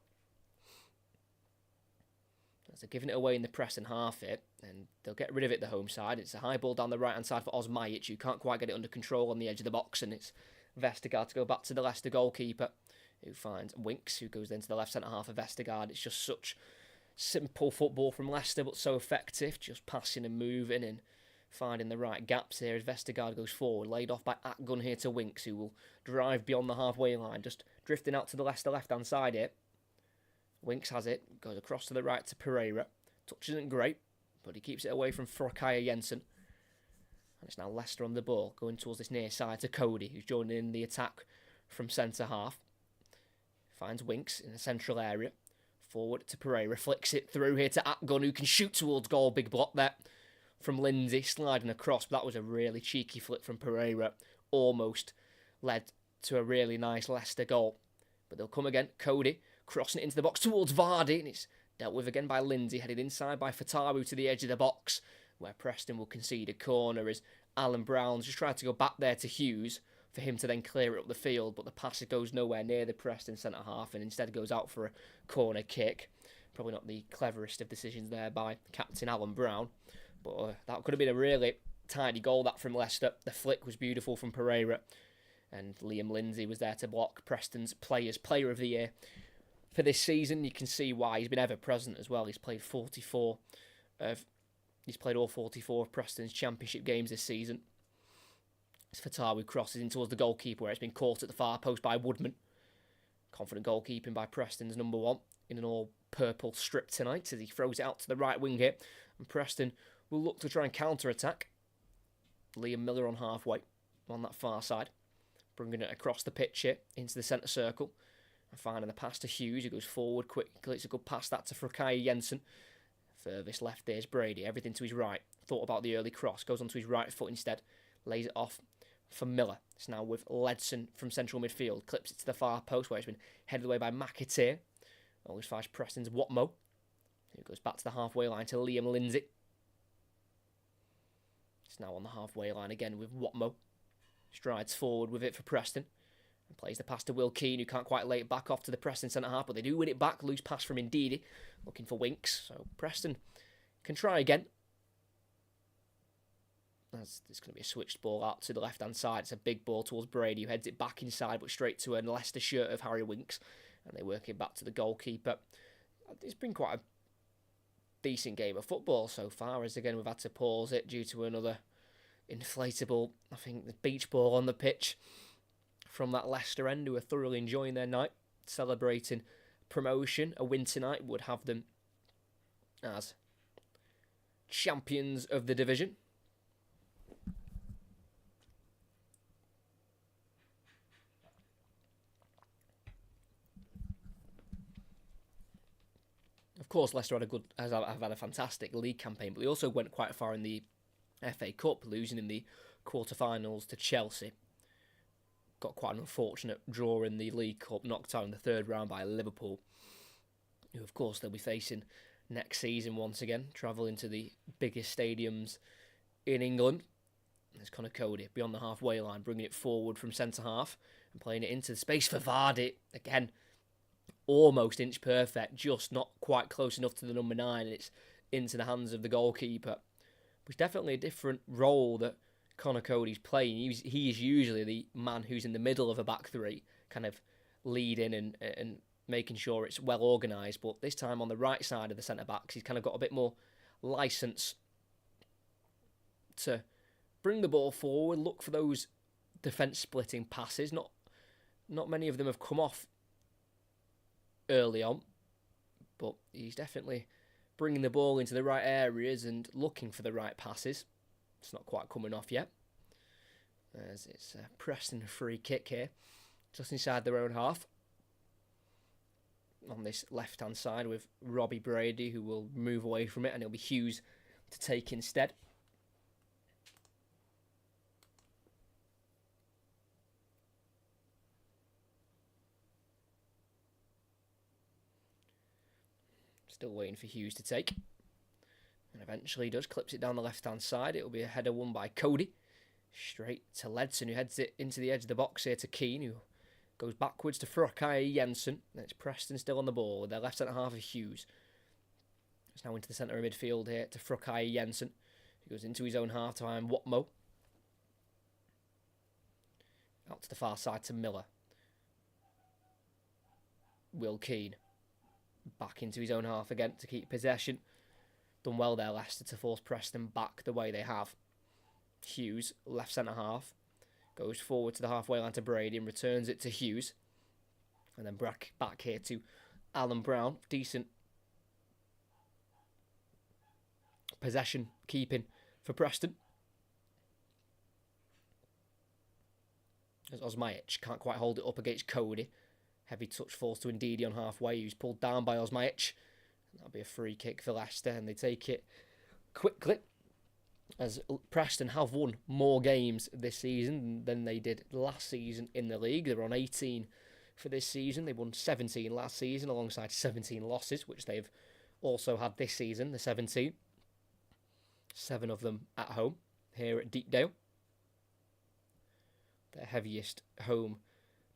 As they're giving it away in the Preston half here, and they'll get rid of it the home side. It's a high ball down the right-hand side for Osmajic, who can't quite get it under control on the edge of the box, and it's Vestergaard to go back to the Leicester goalkeeper, who finds Winks, who goes then to the left centre-half of Vestergaard. It's just such simple football from Leicester, but so effective, just passing and moving and finding the right gaps here as Vestergaard goes forward, laid off by Atgun here to Winks, who will drive beyond the halfway line, just drifting out to the Leicester left-hand side here. Winks has it, goes across to the right to Pereira. Touch isn't great, but he keeps it away from Frukai Jensen. And it's now Leicester on the ball, going towards this near side to Cody, who's joining in the attack from centre-half. Finds Winks in the central area. Forward to Pereira, flicks it through here to Atgun, who can shoot towards goal. Big block there from Lindsay, sliding across, but that was a really cheeky flick from Pereira. Almost led to a really nice Leicester goal. But they'll come again. Cody crossing it into the box towards Vardy, and it's dealt with again by Lindsay, headed inside by Fatawu to the edge of the box, where Preston will concede a corner as Alan Brown's just tried to go back there to Hughes for him to then clear it up the field, but the pass goes nowhere near the Preston centre-half and instead goes out for a corner kick. Probably not the cleverest of decisions there by captain Alan Brown, but that could have been a really tidy goal, that from Leicester. The flick was beautiful from Pereira, and Liam Lindsay was there to block Preston's Player of the Year for this season. You can see why. He's been ever present as well. He's played all 44 of Preston's Championship games this season. As Fatawu crosses in towards the goalkeeper, where it's been caught at the far post by Woodman. Confident goalkeeping by Preston's number 1 in an all-purple strip tonight as he throws it out to the right wing here. And Preston will look to try and counter-attack. Liam Miller on halfway on that far side, bringing it across the pitch here into the centre circle. And finding the pass to Hughes, who goes forward quickly. It's a good pass that to Frukai Jensen. Furthest left there's Brady, everything to his right. Thought about the early cross, goes onto his right foot instead. Lays it off for Miller. It's now with Ledson from central midfield. Clips it to the far post where it's been headed away by McAteer. Always finds Preston's Watmo, who goes back to the halfway line to Liam Lindsay. It's now on the halfway line again with Watmo. Strides forward with it for Preston. And plays the pass to Will Keane, who can't quite lay it back off to the Preston centre-half, but they do win it back. Loose pass from Ndidi, looking for Winks. So Preston can try again. As it's going to be a switched ball out to the left-hand side. It's a big ball towards Brady, who heads it back inside, but straight to a Leicester shirt of Harry Winks. And they work it back to the goalkeeper. It's been quite a decent game of football so far, as again we've had to pause it due to another inflatable, I think, the beach ball on the pitch from that Leicester end, who are thoroughly enjoying their night, celebrating promotion. A win tonight would have them as champions of the division. Of course, Leicester have had a fantastic league campaign, but they also went quite far in the FA Cup, losing in the quarter-finals to Chelsea. Got quite an unfortunate draw in the League Cup, knocked out in the third round by Liverpool, who of course they'll be facing next season once again, travelling to the biggest stadiums in England. There's Conor Cody beyond the halfway line, bringing it forward from centre-half and playing it into the space for Vardy. Again, almost inch perfect, just not quite close enough to the number 9, and it's into the hands of the goalkeeper. But it's definitely a different role that Conor Cody's playing. He is usually the man who's in the middle of a back three, kind of leading and making sure it's well organised. But this time on the right side of the centre-backs, he's kind of got a bit more licence to bring the ball forward, look for those defence-splitting passes. Not many of them have come off early on, but he's definitely bringing the ball into the right areas and looking for the right passes. It's not quite coming off yet, as it's a Preston free kick here, just inside their own half, on this left-hand side with Robbie Brady, who will move away from it, and it'll be Hughes to take instead. Still waiting for Hughes to take. And eventually he does, clips it down the left-hand side. It'll be a header won by Cody. Straight to Ledson, who heads it into the edge of the box here to Keane, who goes backwards to Frakayi Jensen. And it's Preston still on the ball with their left centre-half of Hughes. It's now into the centre of midfield here to Frakayi Jensen, who goes into his own half to find Watmo. Out to the far side to Miller. Will Keane. Back into his own half again to keep possession. Done well there, Leicester, to force Preston back the way they have. Hughes, left centre-half, goes forward to the halfway line to Brady and returns it to Hughes. And then back here to Alan Brown. Decent possession keeping for Preston. As Osmajic can't quite hold it up against Cody. Heavy touch falls to Ndidi on halfway, who's pulled down by Osmajic. That'll be a free kick for Leicester, and they take it quickly, as Preston have won more games this season than they did last season in the league. They're on 18 for this season. They won 17 last season alongside 17 losses, which they've also had this season, the 17. 7 of them at home here at Deepdale. Their heaviest home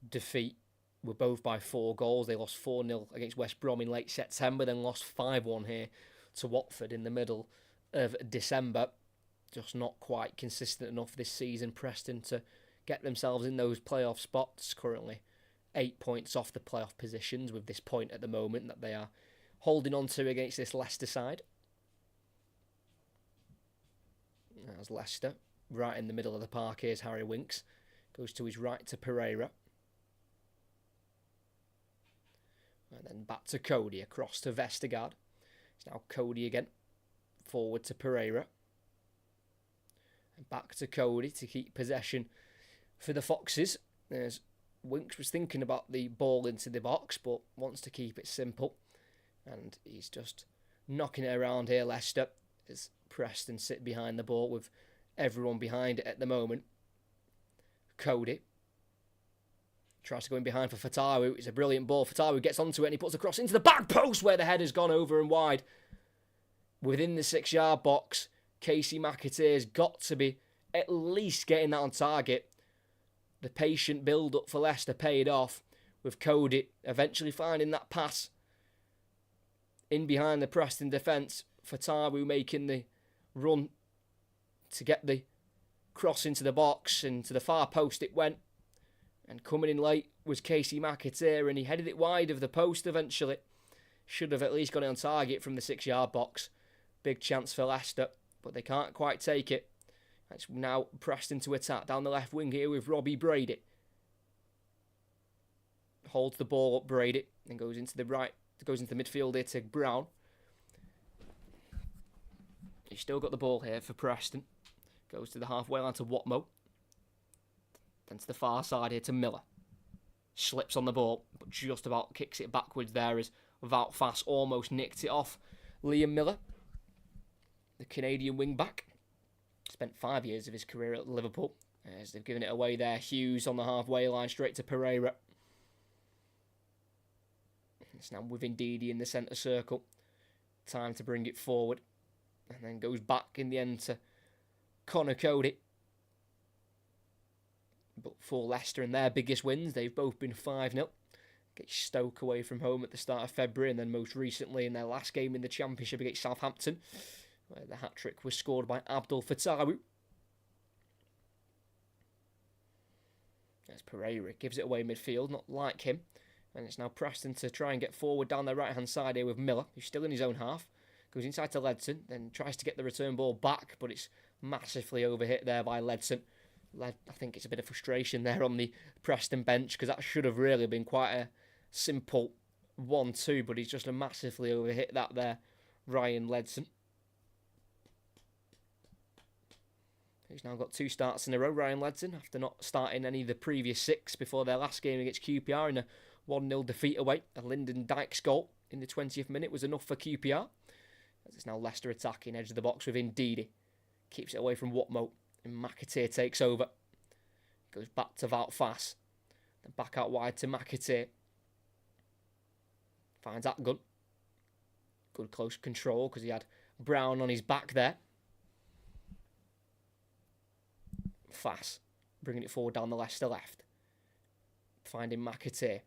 defeat were both by 4 goals. They lost 4-0 against West Brom in late September, then lost 5-1 here to Watford in the middle of December. Just not quite consistent enough this season, Preston, to get themselves in those playoff spots. Currently 8 points off the playoff positions with this point at the moment that they are holding on to against this Leicester side. As Leicester, right in the middle of the park, here's Harry Winks. Goes to his right to Pereira. And then back to Cody, across to Vestergaard. It's now Cody again. Forward to Pereira. And back to Cody to keep possession for the Foxes. As Winks was thinking about the ball into the box, but wants to keep it simple. And he's just knocking it around here, Leicester, as Preston sit behind the ball with everyone behind it at the moment. Cody tries to go in behind for Fatawu. It's a brilliant ball. Fatawu gets onto it and he puts the cross into the back post where the header's gone over and wide. Within the 6-yard box, Casey McAteer's got to be at least getting that on target. The patient build-up for Leicester paid off, with Cody eventually finding that pass in behind the Preston defence. Fatawu making the run to get the Cross into the box, and to the far post it went. And coming in late was Casey McAteer, and he headed it wide of the post eventually. Should have at least got it on target from the 6-yard box. Big chance for Leicester, but they can't quite take it. It's now Preston to attack down the left wing here with Robbie Brady. Holds the ball up, Brady, and goes into the midfield here to Brown. He's still got the ball here for Preston. Goes to the halfway line to Watmo. Then to the far side here to Miller. Slips on the ball, but just about kicks it backwards there as Wout Faes almost nicked it off. Liam Miller, the Canadian wing-back, spent 5 years of his career at Liverpool. As they've given it away there, Hughes on the halfway line straight to Pereira. It's now with Ndidi in the centre circle. Time to bring it forward. And then goes back in the end to Connor Cody. But for Leicester and their biggest wins, they've both been 5-0. Get Stoke away from home at the start of February, and then most recently in their last game in the Championship against Southampton, where the hat-trick was scored by Abdul Fatawu. As Pereira gives it away midfield, not like him. And it's now Preston to try and get forward down their right-hand side here with Miller, who's still in his own half. Goes inside to Ledson, then tries to get the return ball back, but it's massively overhit there by Ledson. I think it's a bit of frustration there on the Preston bench, because that should have really been quite a simple 1-2, but he's just massively overhit that there, Ryan Ledson. He's now got 2 starts in a row, Ryan Ledson, after not starting any of the previous 6 before their last game against QPR in a 1-0 defeat away. A Lyndon Dykes goal in the 20th minute was enough for QPR. As it's now Leicester attacking, edge of the box with Ndidi. Keeps it away from Watmo, and McAteer takes over. Goes back to Wout Faes. Then back out wide to McAteer. Finds Atgun. Good close control because he had Brown on his back there. Faes bringing it forward down the Leicester left. Finding McAteer.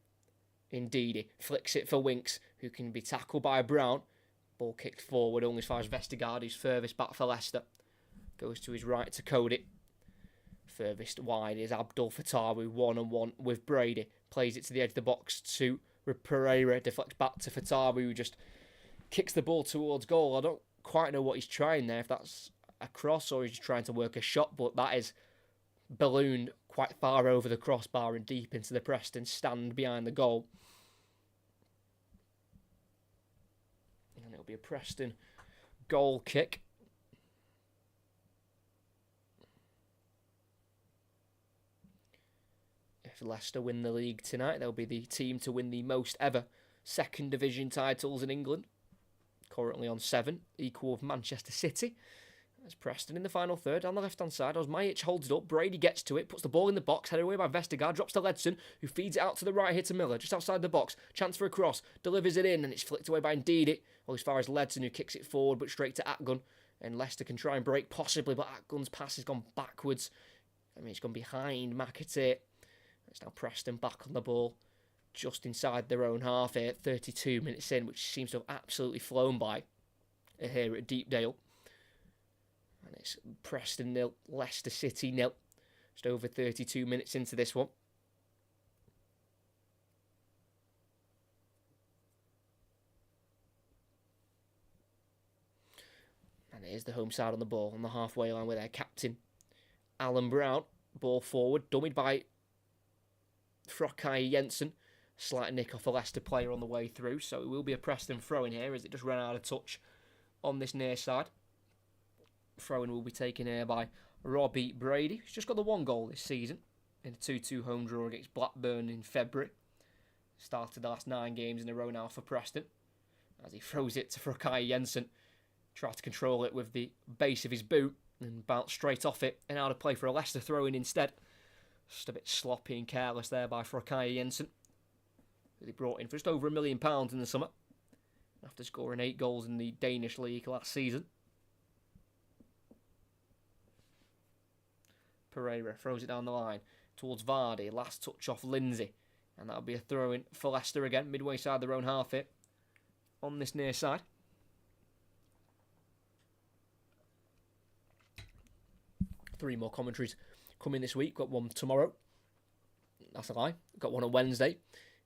Ndidi flicks it for Winks, who can be tackled by Brown. Ball kicked forward only as far as Vestergaard, who's furthest back for Leicester. Goes to his right to Cody. Furthest wide is Abdul Fatawu, 1-on-1 with Brady. Plays it to the edge of the box to Pereira. Deflects back to Fatawu, who just kicks the ball towards goal. I don't quite know what he's trying there, if that's a cross or he's trying to work a shot, but that is ballooned quite far over the crossbar and deep into the Preston stand behind the goal. And it'll be a Preston goal kick. If Leicester win the league tonight, they'll be the team to win the most ever second division titles in England. Currently on 7, equal with Manchester City. There's Preston in the final third on the left-hand side. Osmajic holds it up. Brady gets to it, puts the ball in the box, headed away by Vestergaard, drops to Ledson, who feeds it out to the right here to Miller, just outside the box. Chance for a cross, delivers it in, and it's flicked away by Ndidi. Well, as far as Ledson, who kicks it forward, but straight to Atgun. And Leicester can try and break, possibly, but Atgun's pass has gone backwards. I mean, it's gone behind McAteer. It's now Preston back on the ball, just inside their own half here, 32 minutes in, which seems to have absolutely flown by here at Deepdale. And it's Preston 0, Leicester City 0. Just over 32 minutes into this one. And here's the home side on the ball, on the halfway line with their captain, Alan Brown. Ball forward, dummied by Frokay Jensen. Slight nick off a Leicester player on the way through, so it will be a Preston throw-in here as it just ran out of touch on this near side. Throw-in will be taken here by Robbie Brady, who's just got the 1 goal this season in a 2-2 home draw against Blackburn in February. Started the last 9 games in a row now for Preston. As he throws it to Frokay Jensen, tries to control it with the base of his boot and bounce straight off it and out of play for a Leicester throw-in instead. Just a bit sloppy and careless there by Frokay Jensen. He brought in for just over £1 million in the summer after scoring 8 goals in the Danish league last season. Pereira throws it down the line towards Vardy. Last touch off Lindsay. And that'll be a throw-in for Leicester again, midway side their own half here on this near side. 3 more commentaries coming this week. Got one tomorrow. That's a lie. Got one on Wednesday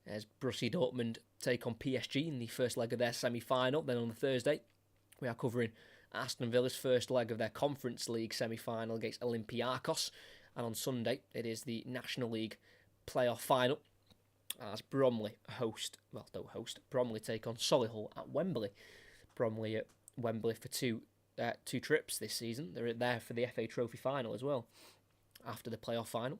as Borussia Dortmund take on PSG in the first leg of their semi-final. Then on the Thursday, we are covering Aston Villa's first leg of their Conference League semi-final against Olympiacos. And on Sunday, it is the National League playoff final as Bromley Bromley take on Solihull at Wembley. Bromley at Wembley for two trips this season. They're there for the FA Trophy final as well after the playoff final.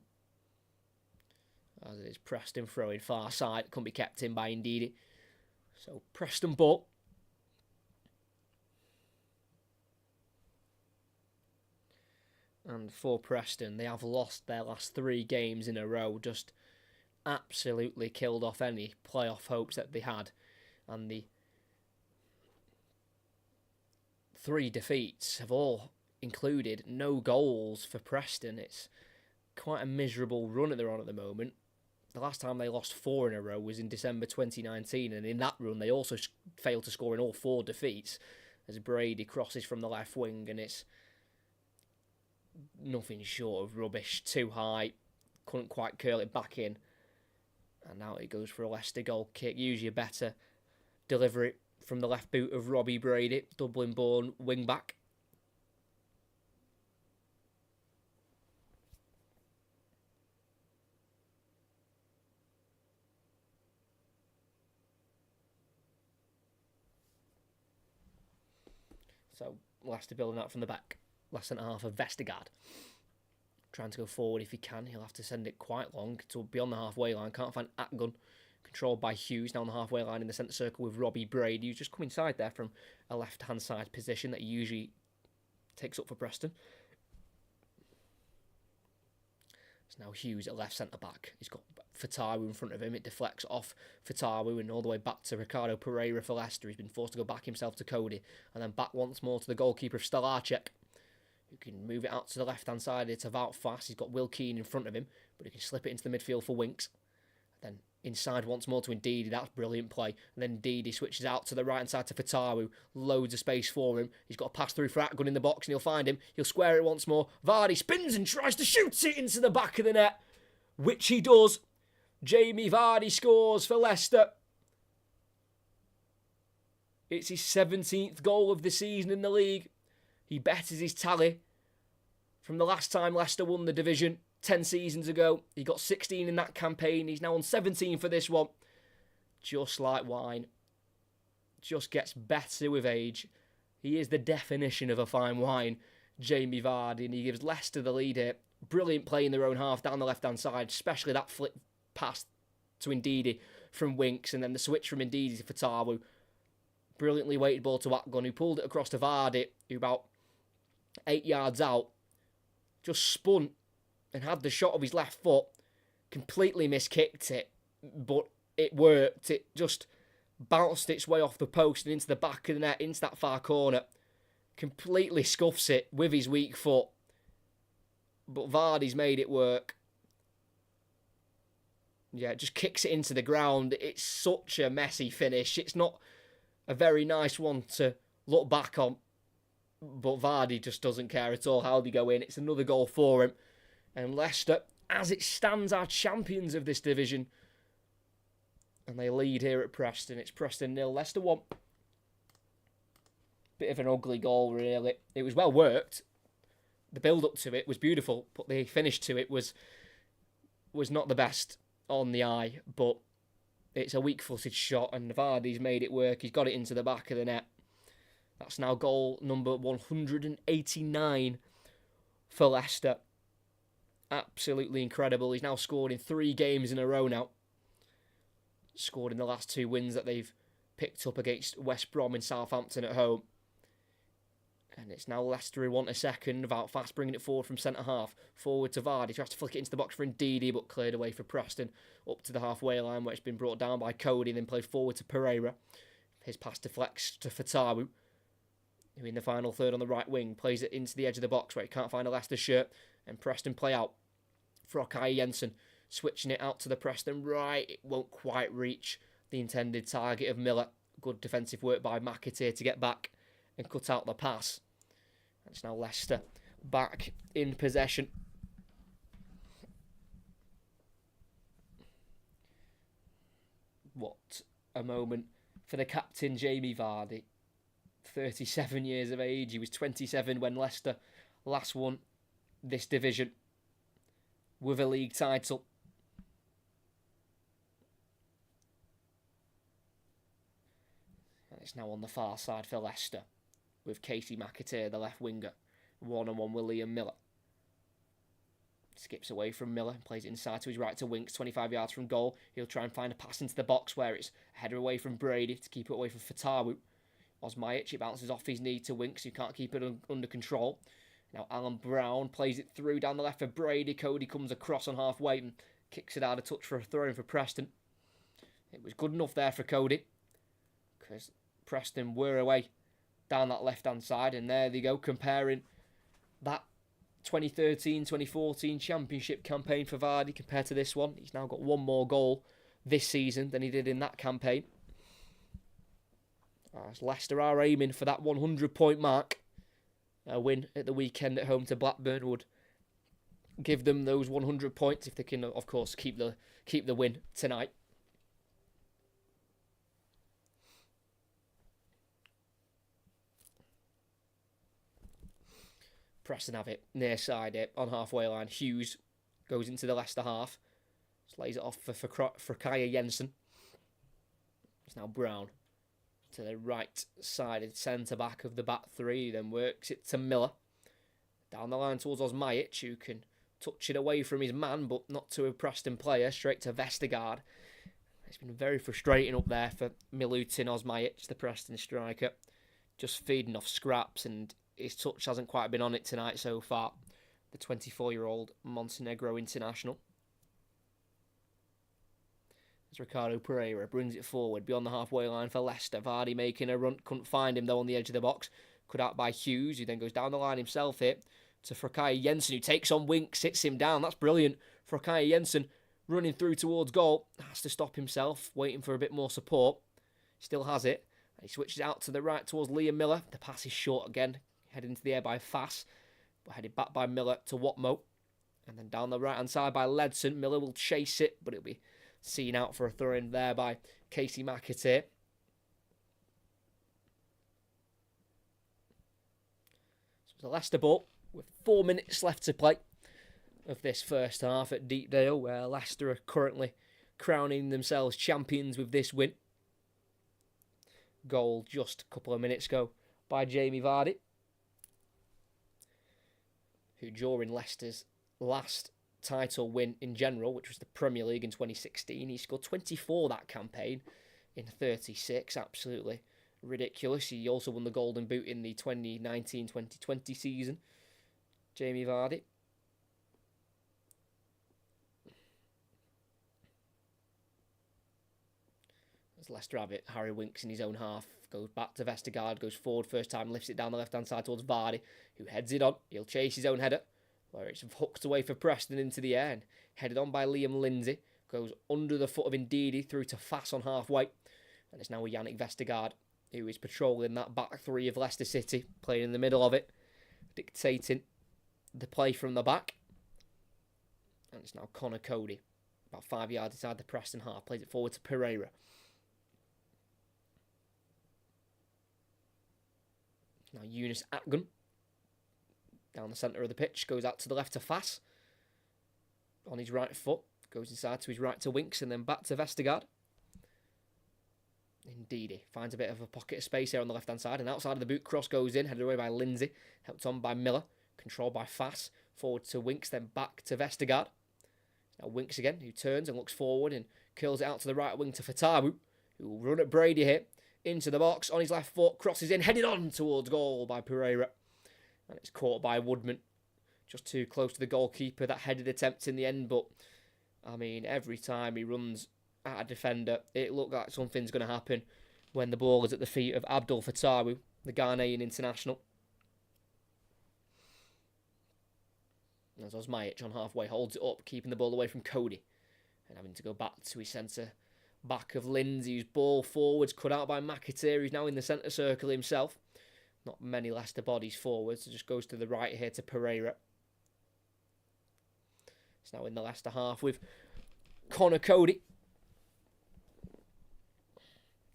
As it is Preston throwing far side, couldn't be kept in by Ndidi. So Preston ball. And for Preston, they have lost their last 3 games in a row, just absolutely killed off any playoff hopes that they had. And the 3 defeats have all included no goals for Preston. It's quite a miserable run that they're on at the moment. The last time they lost 4 in a row was in December 2019, and in that run they also failed to score in all 4 defeats as Brady crosses from the left wing, and it's nothing short of rubbish. Too high, couldn't quite curl it back in, and now it goes for a Leicester goal kick. Usually a better delivery from the left boot of Robbie Brady, Dublin-born wing-back. So Leicester building out from the back. Last centre half of Vestergaard. Trying to go forward if he can. He'll have to send it quite long to beyond the halfway line. Can't find Atgun. Controlled by Hughes down the halfway line in the centre circle with Robbie Brady, who's just come inside there from a left-hand side position that he usually takes up for Preston. It's now Hughes at left centre-back. He's got Fatawu in front of him. It deflects off Fatawu and all the way back to Ricardo Pereira for Leicester. He's been forced to go back himself to Cody. And then back once more to the goalkeeper of Stelarczyk, who can move it out to the left-hand side. It's about fast. He's got Will Keane in front of him, but he can slip it into the midfield for Winks. Then inside once more to Ndidi. That's brilliant play. And then Ndidi switches out to the right-hand side to Fatawu. Loads of space for him. He's got a pass through for Atgun in the box, and he'll find him. He'll square it once more. Vardy spins and tries to shoot it into the back of the net, which he does. Jamie Vardy scores for Leicester. It's his 17th goal of the season in the league. He betters his tally from the last time Leicester won the division 10 seasons ago. He got 16 in that campaign. He's now on 17 for this one. Just like wine. Just gets better with age. He is the definition of a fine wine, Jamie Vardy, and he gives Leicester the lead here. Brilliant play in their own half down the left-hand side, especially that flip pass to Ndidi from Winks, and then the switch from Ndidi to Fatawu. Brilliantly weighted ball to Atgun, who pulled it across to Vardy, who about 8 yards out, just spun and had the shot of his left foot, completely miskicked it, but it worked. It just bounced its way off the post and into the back of the net, into that far corner. Completely scuffs it with his weak foot. But Vardy's made it work. Yeah, just kicks it into the ground. It's such a messy finish. It's not a very nice one to look back on. But Vardy just doesn't care at all how they go in. It's another goal for him. And Leicester, as it stands, are champions of this division. And they lead here at Preston. It's Preston 0, Leicester 1. Bit of an ugly goal, really. It was well worked. The build-up to it was beautiful, but the finish to it was not the best on the eye. But it's a weak-footed shot, and Vardy's made it work. He's got it into the back of the net. That's now goal number 189 for Leicester. Absolutely incredible. He's now scored in 3 games in a row now. Scored in the last 2 wins that they've picked up against West Brom and Southampton at home. And it's now Leicester who want a second. About fast bringing it forward from centre-half. Forward to Vardy. Tries to flick it into the box for Ndidi, but cleared away for Preston. Up to the halfway line where it's been brought down by Cody, then played forward to Pereira. His pass deflects to Fatawu, who in the final third on the right wing plays it into the edge of the box where he can't find a Leicester shirt. And Preston play out for Okai Jensen. Switching it out to the Preston right. It won't quite reach the intended target of Miller. Good defensive work by McAteer to get back and cut out the pass. And it's now Leicester back in possession. What a moment for the captain, Jamie Vardy. 37 years of age. He was 27 when Leicester last won this division with a league title. And it's now on the far side for Leicester with Casey McAteer, the left winger, one-on-one with Liam Miller. Skips away from Miller, plays it inside to his right to Winks, 25 yards from goal. He'll try and find a pass into the box where it's a header away from Brady to keep it away from Fatawu. Osmajic, it bounces off his knee to Winks, who can't keep it under control. Now Alan Brown plays it through down the left for Brady. Cody comes across on halfway and kicks it out of touch for a throw-in for Preston. It was good enough there for Cody, because Preston were away down that left-hand side, and there they go, comparing that 2013-2014 Championship campaign for Vardy compared to this one. He's now got one more goal this season than he did in that campaign. As Leicester are aiming for that 100-point mark. A win at the weekend at home to Blackburn would give them those 100 points if they can, of course, keep the win tonight. Preston have it near side it on halfway line. Hughes goes into the Leicester half. Just lays it off for Kaya Jensen. It's now Brown to the right-sided centre-back of the back three. Then works it to Miller. Down the line towards Osmajic, who can touch it away from his man, but not to a Preston player. Straight to Vestergaard. It's been very frustrating up there for Milutin Osmajic, the Preston striker. Just feeding off scraps, and his touch hasn't quite been on it tonight so far. The 24-year-old Montenegro international. As Ricardo Pereira brings it forward beyond the halfway line for Leicester. Vardy making a run. Couldn't find him though on the edge of the box. Cut out by Hughes, who then goes down the line himself here to Frakaia Jensen, who takes on Winks, sits him down. That's brilliant. Frakaia Jensen running through towards goal. Has to stop himself, waiting for a bit more support. Still has it. He switches out to the right towards Liam Miller. The pass is short again. Headed into the air by Fass, but headed back by Miller to Watmo. And then down the right-hand side by Ledson. Miller will chase it, but it'll be seen out for a throw-in there by Casey McAteer. So it's a Leicester ball with 4 minutes left to play of this first half at Deepdale, where Leicester are currently crowning themselves champions with this win. Goal just a couple of minutes ago by Jamie Vardy, who during Leicester's last title win in general, which was the Premier League in 2016, he scored 24 that campaign in 36. Absolutely ridiculous. He also won the Golden Boot in the 2019-2020 season. Jamie Vardy. As Leicester have it, Harry Winks in his own half. Goes back to Vestergaard, goes forward first time, lifts it down the left-hand side towards Vardy, who heads it on. He'll chase his own header, where it's hooked away for Preston into the air, and headed on by Liam Lindsay. Goes under the foot of Ndidi through to Fass on halfway. And it's now with Yannick Vestergaard, who is patrolling that back three of Leicester City, playing in the middle of it, dictating the play from the back. And it's now Connor Cody, about 5 yards inside the Preston half, plays it forward to Pereira. Now Eunice Atgun, down the centre of the pitch, goes out to the left to Fass. On his right foot, goes inside to his right to Winks, and then back to Vestergaard. Indeed, finds a bit of a pocket of space here on the left-hand side, and outside of the boot, cross goes in, headed away by Lindsay, helped on by Miller, controlled by Fass, forward to Winks, then back to Vestergaard. Now Winks again, who turns and looks forward and curls it out to the right wing to Fatawu, who will run at Brady here, into the box, on his left foot, crosses in, headed on towards goal by Pereira. And it's caught by Woodman, just too close to the goalkeeper. That headed attempt in the end, but, I mean, every time he runs at a defender, it looked like something's going to happen when the ball is at the feet of Abdul Fatawu, the Ghanaian international. As Osmajic on halfway holds it up, keeping the ball away from Cody, and having to go back to his centre back of Lindsay, whose ball forwards cut out by McAteer, who's now in the centre circle himself. Not many Leicester bodies forward, so just goes to the right here to Pereira. It's now in the Leicester half with Conor Cody.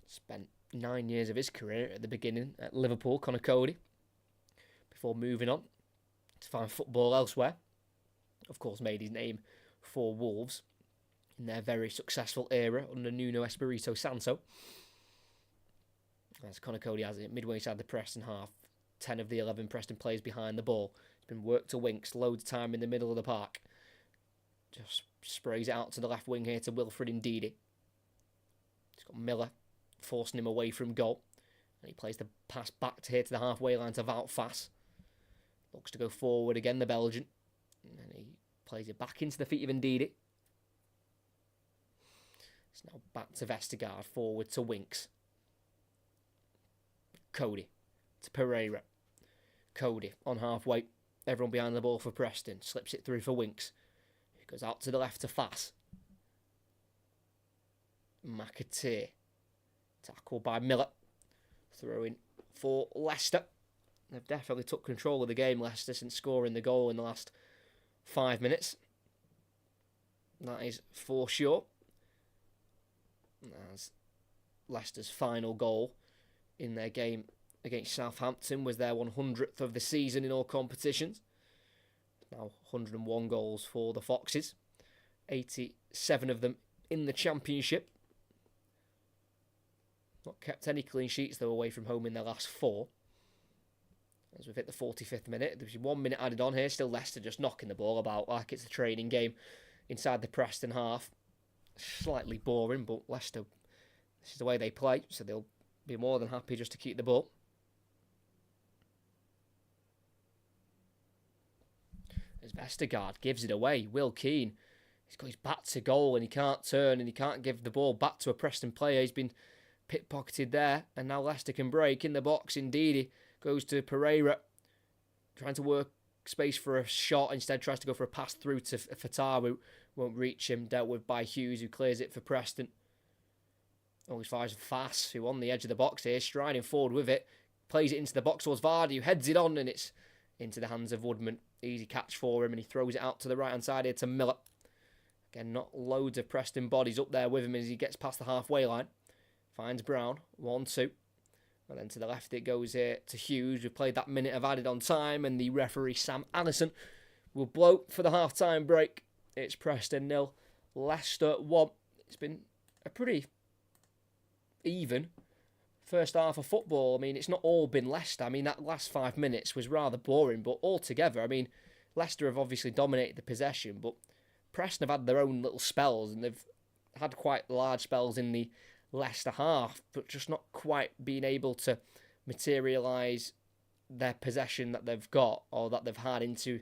Spent 9 years of his career at the beginning at Liverpool, Conor Cody, before moving on to find football elsewhere. Of course, made his name for Wolves in their very successful era under Nuno Espirito Santo. As Conor Cody has it, midway inside the Preston half, 10 of the 11 Preston players behind the ball. It's been worked to Winks, loads of time in the middle of the park. Just sprays it out to the left wing here to Wilfred Ndidi. He's got Miller forcing him away from goal. And he plays the pass back to here to the halfway line to Wout Faes. Looks to go forward again, the Belgian. And he plays it back into the feet of Ndidi. It's now back to Vestergaard, forward to Winks. Cody to Pereira. Cody on halfway. Everyone behind the ball for Preston. Slips it through for Winks. He goes out to the left to Faes. McAteer. Tackled by Miller. Throwing for Leicester. They've definitely took control of the game, Leicester, since scoring the goal in the last 5 minutes. That is for sure. As Leicester's final goal in their game against Southampton was their 100th of the season in all competitions. Now 101 goals for the Foxes. 87 of them in the Championship. Not kept any clean sheets, though, away from home in their last 4. As we've hit the 45th minute, there's 1 minute added on here. Still Leicester just knocking the ball about like it's a training game inside the Preston half. Slightly boring, but Leicester, this is the way they play, so they'll be more than happy just to keep the ball. As Vestergaard gives it away, Will Keane, he's got his back to goal and he can't turn and he can't give the ball back to a Preston player. He's been pickpocketed there, and now Leicester can break in the box. Indeed, goes to Pereira, trying to work space for a shot. Instead, tries to go for a pass through to Fatawu. Won't reach him. Dealt with by Hughes, who clears it for Preston. Always fires Faes, who on the edge of the box here, striding forward with it. Plays it into the box towards Vardy, who heads it on, and it's into the hands of Woodman. Easy catch for him, and he throws it out to the right-hand side here to Miller. Again, not loads of Preston bodies up there with him as he gets past the halfway line. Finds Brown, 1-2. And then to the left it goes here to Hughes, who played that minute of added on time, and the referee Sam Allison will blow for the half-time break. It's Preston 0, Leicester 1. It's been a pretty even first half of football. I mean, it's not all been Leicester. I mean, that last 5 minutes was rather boring, but altogether, I mean, Leicester have obviously dominated the possession, but Preston have had their own little spells, and they've had quite large spells in the Leicester half, but just not quite being able to materialise their possession that they've got or that they've had into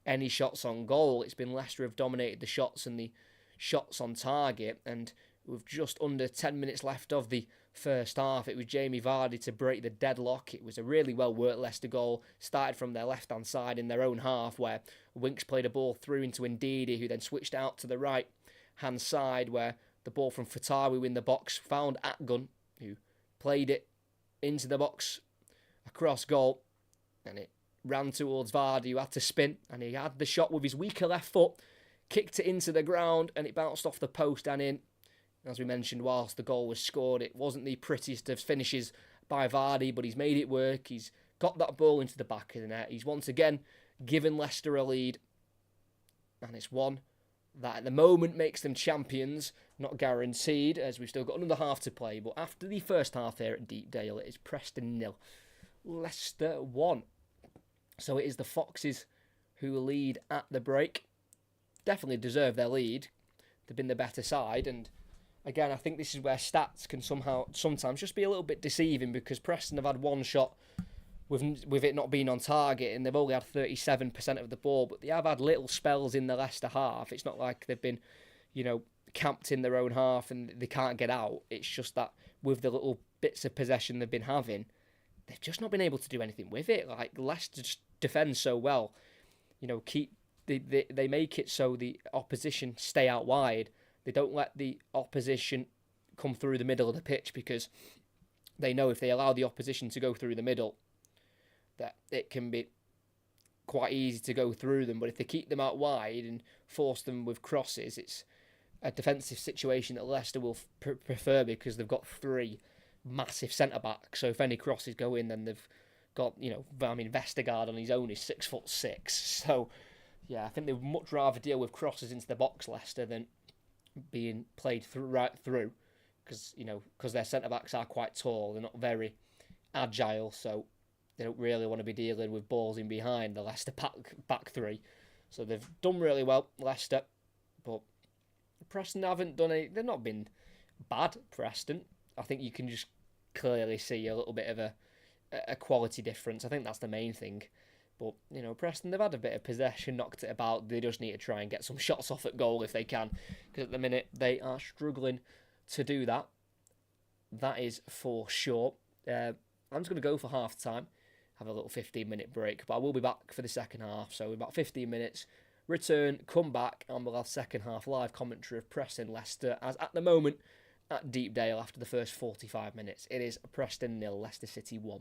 any shots on goal. It's been Leicester have dominated the shots and the shots on target, and with just under 10 minutes left of the first half, it was Jamie Vardy to break the deadlock. It was a really well-worked Leicester goal, started from their left-hand side in their own half, where Winks played a ball through into Ndidi, who then switched out to the right-hand side, where the ball from Fatawu in the box found Atgun, who played it into the box across goal, and it ran towards Vardy, who had to spin, and he had the shot with his weaker left foot, kicked it into the ground, and it bounced off the post and in. As we mentioned, whilst the goal was scored, it wasn't the prettiest of finishes by Vardy, but he's made it work. He's got that ball into the back of the net. He's once again given Leicester a lead, and it's one that at the moment makes them champions, not guaranteed, as we've still got another half to play. But after the first half here at Deepdale, it is Preston 0, Leicester 1. So it is the Foxes who lead at the break. Definitely deserve their lead. They've been the better side, and again, I think this is where stats can sometimes just be a little bit deceiving, because Preston have had one shot with it not being on target, and they've only had 37% of the ball, but they have had little spells in the Leicester half. It's not like they've been, camped in their own half and they can't get out. It's just that with the little bits of possession they've been having, they've just not been able to do anything with it. Like, Leicester just defends so well. They make it so the opposition stay out wide. They don't let the opposition come through the middle of the pitch, because they know if they allow the opposition to go through the middle, that it can be quite easy to go through them. But if they keep them out wide and force them with crosses, it's a defensive situation that Leicester will prefer because they've got three massive centre backs. So if any crosses go in, then they've got, Vestergaard on his own is 6'6". So yeah, I think they would much rather deal with crosses into the box, Leicester, than being played right through, because their centre backs are quite tall. They're not very agile, so they don't really want to be dealing with balls in behind the Leicester back three. So they've done really well, Leicester, but Preston haven't done any. They've not been bad, Preston. I think you can just clearly see a little bit of a quality difference. I think that's the main thing. But, Preston, they've had a bit of possession, knocked it about. They just need to try and get some shots off at goal if they can, because at the minute they are struggling to do that. That is for sure. I'm just going to go for half time, have a little 15-minute break, but I will be back for the second half. So about 15 minutes, return, come back, and we'll have second half live commentary of Preston Leicester, as at the moment at Deepdale after the first 45 minutes. It is Preston 0, Leicester City 1.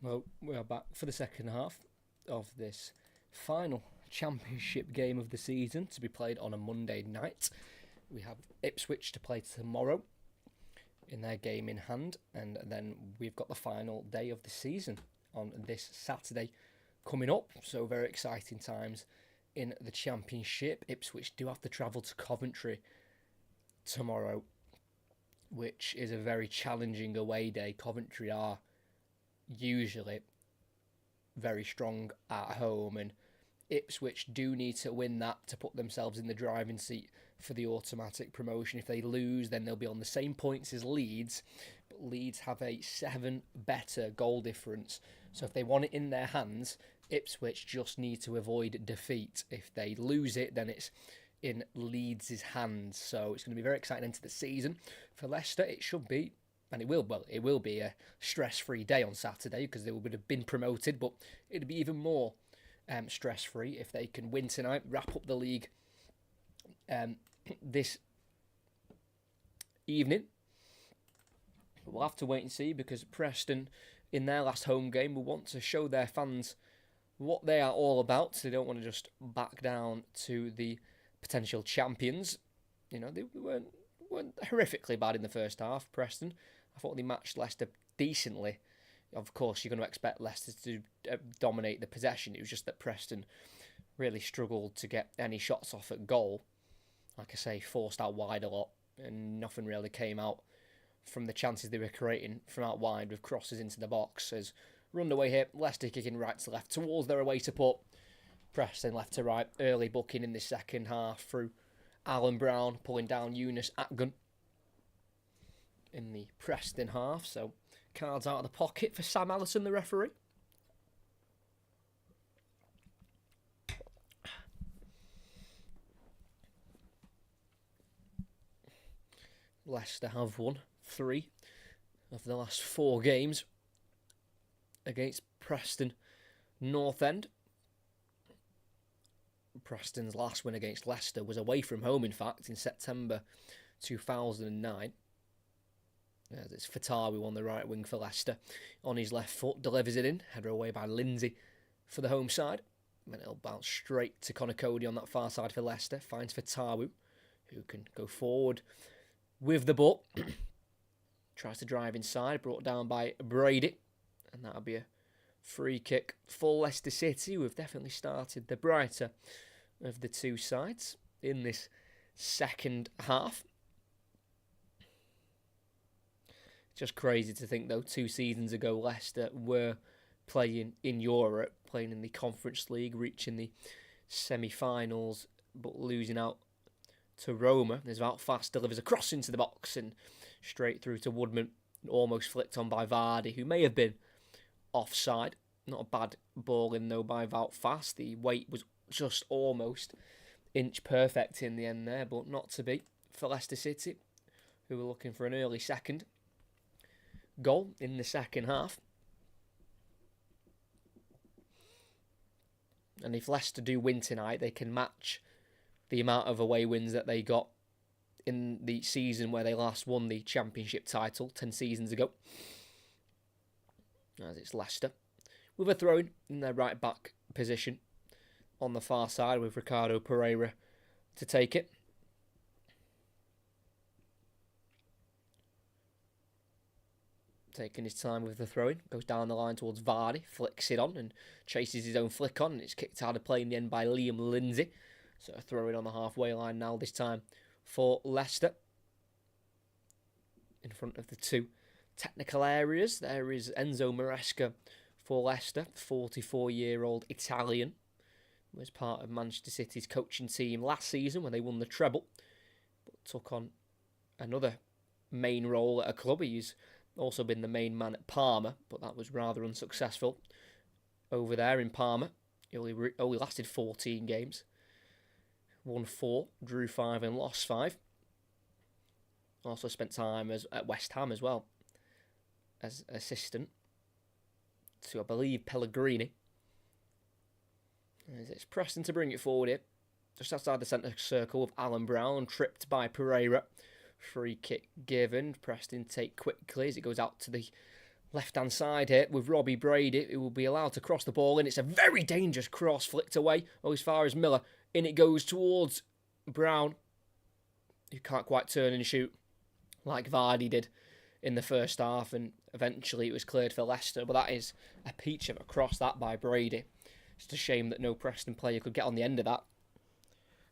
Well, we are back for the second half of this final championship game of the season to be played on a Monday night. We have Ipswich to play tomorrow in their game in hand, and then we've got the final day of the season on this Saturday coming up. So very exciting times in the championship. Ipswich do have to travel to Coventry tomorrow, which is a very challenging away day. Coventry are usually very strong at home, and Ipswich do need to win that to put themselves in the driving seat for the automatic promotion. If they lose, then they'll be on the same points as Leeds, but Leeds have a 7 better goal difference. So if they want it in their hands, Ipswich just need to avoid defeat. If they lose it, then it's in Leeds' hands. So it's going to be very exciting into the season. For Leicester, it should be, and it will be a stress-free day on Saturday because they would have been promoted, but it'd be even more stress-free if they can win tonight, wrap up the league this evening. We'll have to wait and see, because Preston, in their last home game, will want to show their fans what they are all about. They don't want to just back down to the potential champions. You know, they weren't horrifically bad in the first half, Preston. I thought they matched Leicester decently. Of course, you're going to expect Leicester to dominate the possession. It was just that Preston really struggled to get any shots off at goal. Like I say, forced out wide a lot, and nothing really came out from the chances they were creating from out wide with crosses into the box. As run away here, Leicester kicking right to left towards their away support. Preston left to right, early booking in the second half through Alan Brown, pulling down Eunice Atgun in the Preston half. So cards out of the pocket for Sam Allison, the referee. Leicester have won 3 of the last 4 games against Preston North End. Preston's last win against Leicester was away from home, in fact, in September 2009. It's Fatawi on the right wing for Leicester. On his left foot, delivers it in. Header away by Lindsay for the home side. Then it'll bounce straight to Conor Cody on that far side for Leicester. Finds Fatawi, who can go forward with the ball. Tries to drive inside, brought down by Brady. And that'll be a free kick for Leicester City, who have definitely started the brighter of the two sides in this second half. Just crazy to think, though, 2 seasons ago, Leicester were playing in Europe, playing in the Conference League, reaching the semi-finals, but losing out to Roma. There's Fast delivers a cross into the box and straight through to Woodman, almost flicked on by Vardy, who may have been offside. Not a bad ball in, though, by Wout Fast. The weight was just almost inch perfect in the end there, but not to be for Leicester City, who were looking for an early second goal in the second half. And if Leicester do win tonight, they can match the amount of away wins that they got in the season where they last won the championship title 10 seasons ago. As it's Leicester with a throw in their right back position on the far side with Ricardo Pereira to take it. Taking his time with the throw-in, goes down the line towards Vardy, flicks it on and chases his own flick on, and it's kicked out of play in the end by Liam Lindsay. So a throw-in on the halfway line now, this time for Leicester. In front of the 2 technical areas, there is Enzo Maresca for Leicester, 44-year-old Italian. He was part of Manchester City's coaching team last season when they won the treble, but took on another main role at a club. He's also been the main man at Parma, but that was rather unsuccessful over there in Parma. He only lasted 14 games. Won 4, drew 5 and lost 5. Also spent time at West Ham as well as assistant to, I believe, Pellegrini. As it's Preston to bring it forward here. Just outside the centre circle of Alan Brown, tripped by Pereira. Free kick given. Preston take quickly as it goes out to the left-hand side here with Robbie Brady, who will be allowed to cross the ball in. It's a very dangerous cross, flicked away, as far as Miller. In it goes towards Brown, who can't quite turn and shoot like Vardy did in the first half, and eventually it was cleared for Leicester. But that is a peach of a cross, that by Brady. It's a shame that no Preston player could get on the end of that.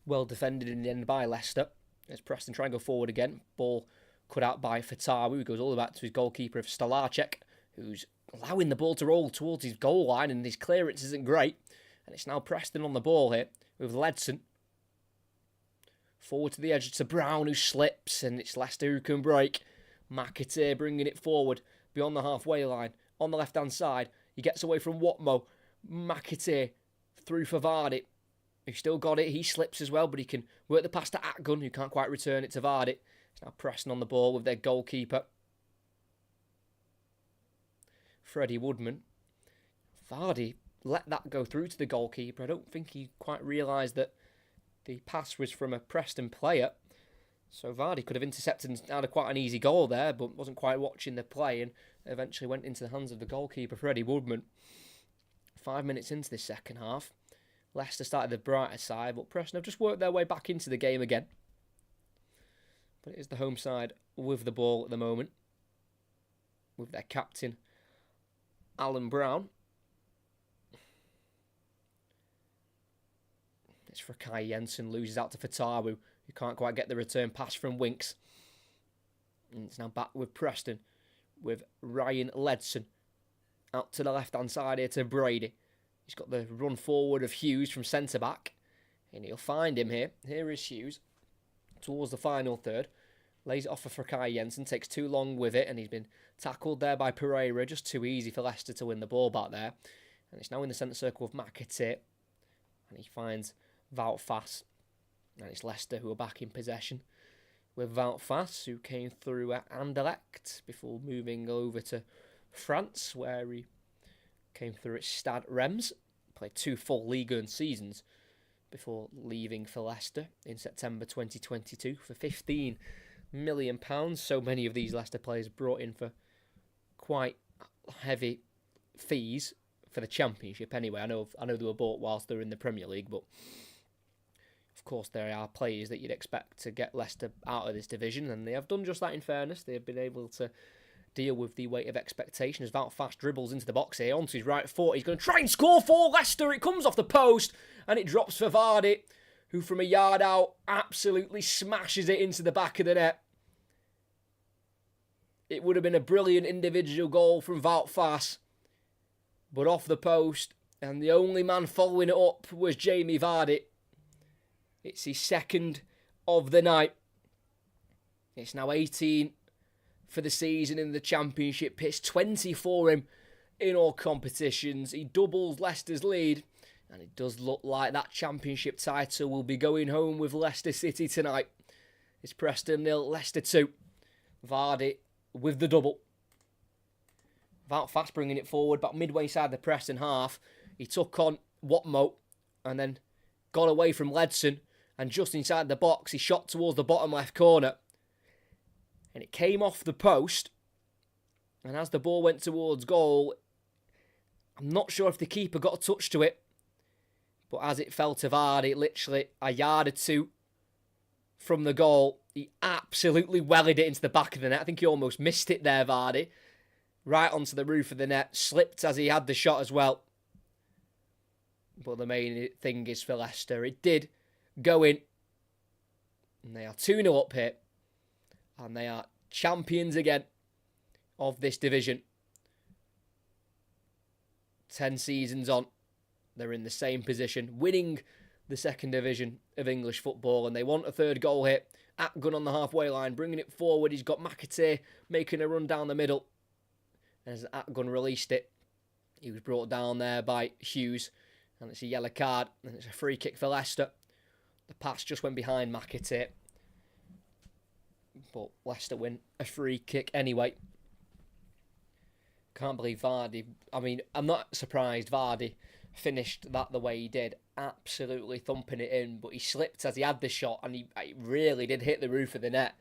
Well defended in the end by Leicester. As Preston try and go forward again. Ball cut out by Fatawu, who goes all the way back to his goalkeeper of Stalarchek, who's allowing the ball to roll towards his goal line, and his clearance isn't great. And it's now Preston on the ball here with Ledson. Forward to the edge to Brown, who slips, and it's Leicester who can break. McAteer bringing it forward beyond the halfway line. On the left-hand side, he gets away from Watmo. McAteer through for Vardy, who still got it. He slips as well, but he can work the pass to Atgun, who can't quite return it to Vardy. It's now Preston on the ball with their goalkeeper, Freddie Woodman. Vardy let that go through to the goalkeeper. I don't think he quite realised that the pass was from a Preston player. So Vardy could have intercepted and had quite an easy goal there, but wasn't quite watching the play and eventually went into the hands of the goalkeeper, Freddie Woodman. 5 minutes into this second half, Leicester started the brighter side, but Preston have just worked their way back into the game again. But it is the home side with the ball at the moment, with their captain, Alan Brown. It's for Kai Jensen, loses out to Fatawu, who can't quite get the return pass from Winks. And it's now back with Preston, with Ryan Ledson. Out to the left-hand side here to Brady. He's got the run forward of Hughes from centre-back. And he'll find him here. Here is Hughes. Towards the final third. Lays it off for Kai Jensen. Takes too long with it. And he's been tackled there by Pereira. Just too easy for Leicester to win the ball back there. And it's now in the centre circle with McAteer. And he finds Wout Faes. And it's Leicester who are back in possession. With Wout Faes, who came through at Anderlecht before moving over to France, where he came through at Stade Reims, played 2 full Ligue 1 seasons before leaving for Leicester in September 2022 for £15 million. So many of these Leicester players brought in for quite heavy fees for the Championship anyway. I know they were bought whilst they were in the Premier League, but of course there are players that you'd expect to get Leicester out of this division, and they have done just that in fairness. They have been able to deal with the weight of expectation as Wout Faes dribbles into the box here onto his right foot. He's going to try and score for Leicester. It comes off the post and it drops for Vardy, who from a yard out absolutely smashes it into the back of the net. It would have been a brilliant individual goal from Wout Faes, but off the post, and the only man following it up was Jamie Vardy. It's his second of the night. It's now 18 for the season in the Championship. It's 20 for him in all competitions. He doubles Leicester's lead, and it does look like that Championship title will be going home with Leicester City tonight. It's Preston 0, Leicester 2. Vardy with the double. Wout Faes bringing it forward, about midway inside the Preston half. He took on Watmo and then got away from Ledson, and just inside the box he shot towards the bottom left corner. And it came off the post. And as the ball went towards goal, I'm not sure if the keeper got a touch to it. But as it fell to Vardy, literally a yard or two from the goal, he absolutely wellied it into the back of the net. I think he almost missed it there, Vardy. Right onto the roof of the net. Slipped as he had the shot as well. But the main thing is for Leicester, it did go in. And they are 2-0 up here. And they are champions again of this division. 10 seasons on, they're in the same position, winning the second division of English football, and they want a third goal here. Atgun on the halfway line, bringing it forward. He's got McAteer making a run down the middle. As Atgun released it, he was brought down there by Hughes, and it's a yellow card, and it's a free kick for Leicester. The pass just went behind McAteer, but Leicester win a free kick anyway. Can't believe Vardy. I mean, I'm not surprised Vardy finished that the way he did. Absolutely thumping it in, but he slipped as he had the shot, and he really did hit the roof of the net.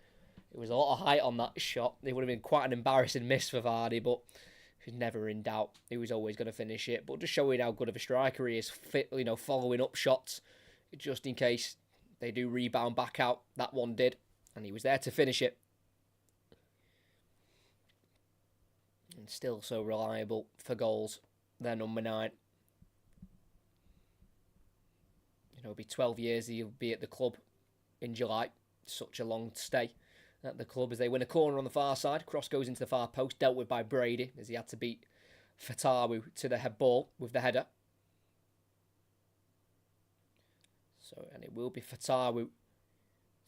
It was a lot of height on that shot. It would have been quite an embarrassing miss for Vardy, but He's never in doubt. He was always going to finish it, but just showing how good of a striker he is, following up shots, just in case they do rebound back out. That one did, and he was there to finish it. And still so reliable for goals. They're number 9. It'll be 12 years he'll be at the club in July. Such a long stay at the club as they win a corner on the far side. Cross goes into the far post, dealt with by Brady as he had to beat Fatawu to the head ball with the header. And it will be Fatawu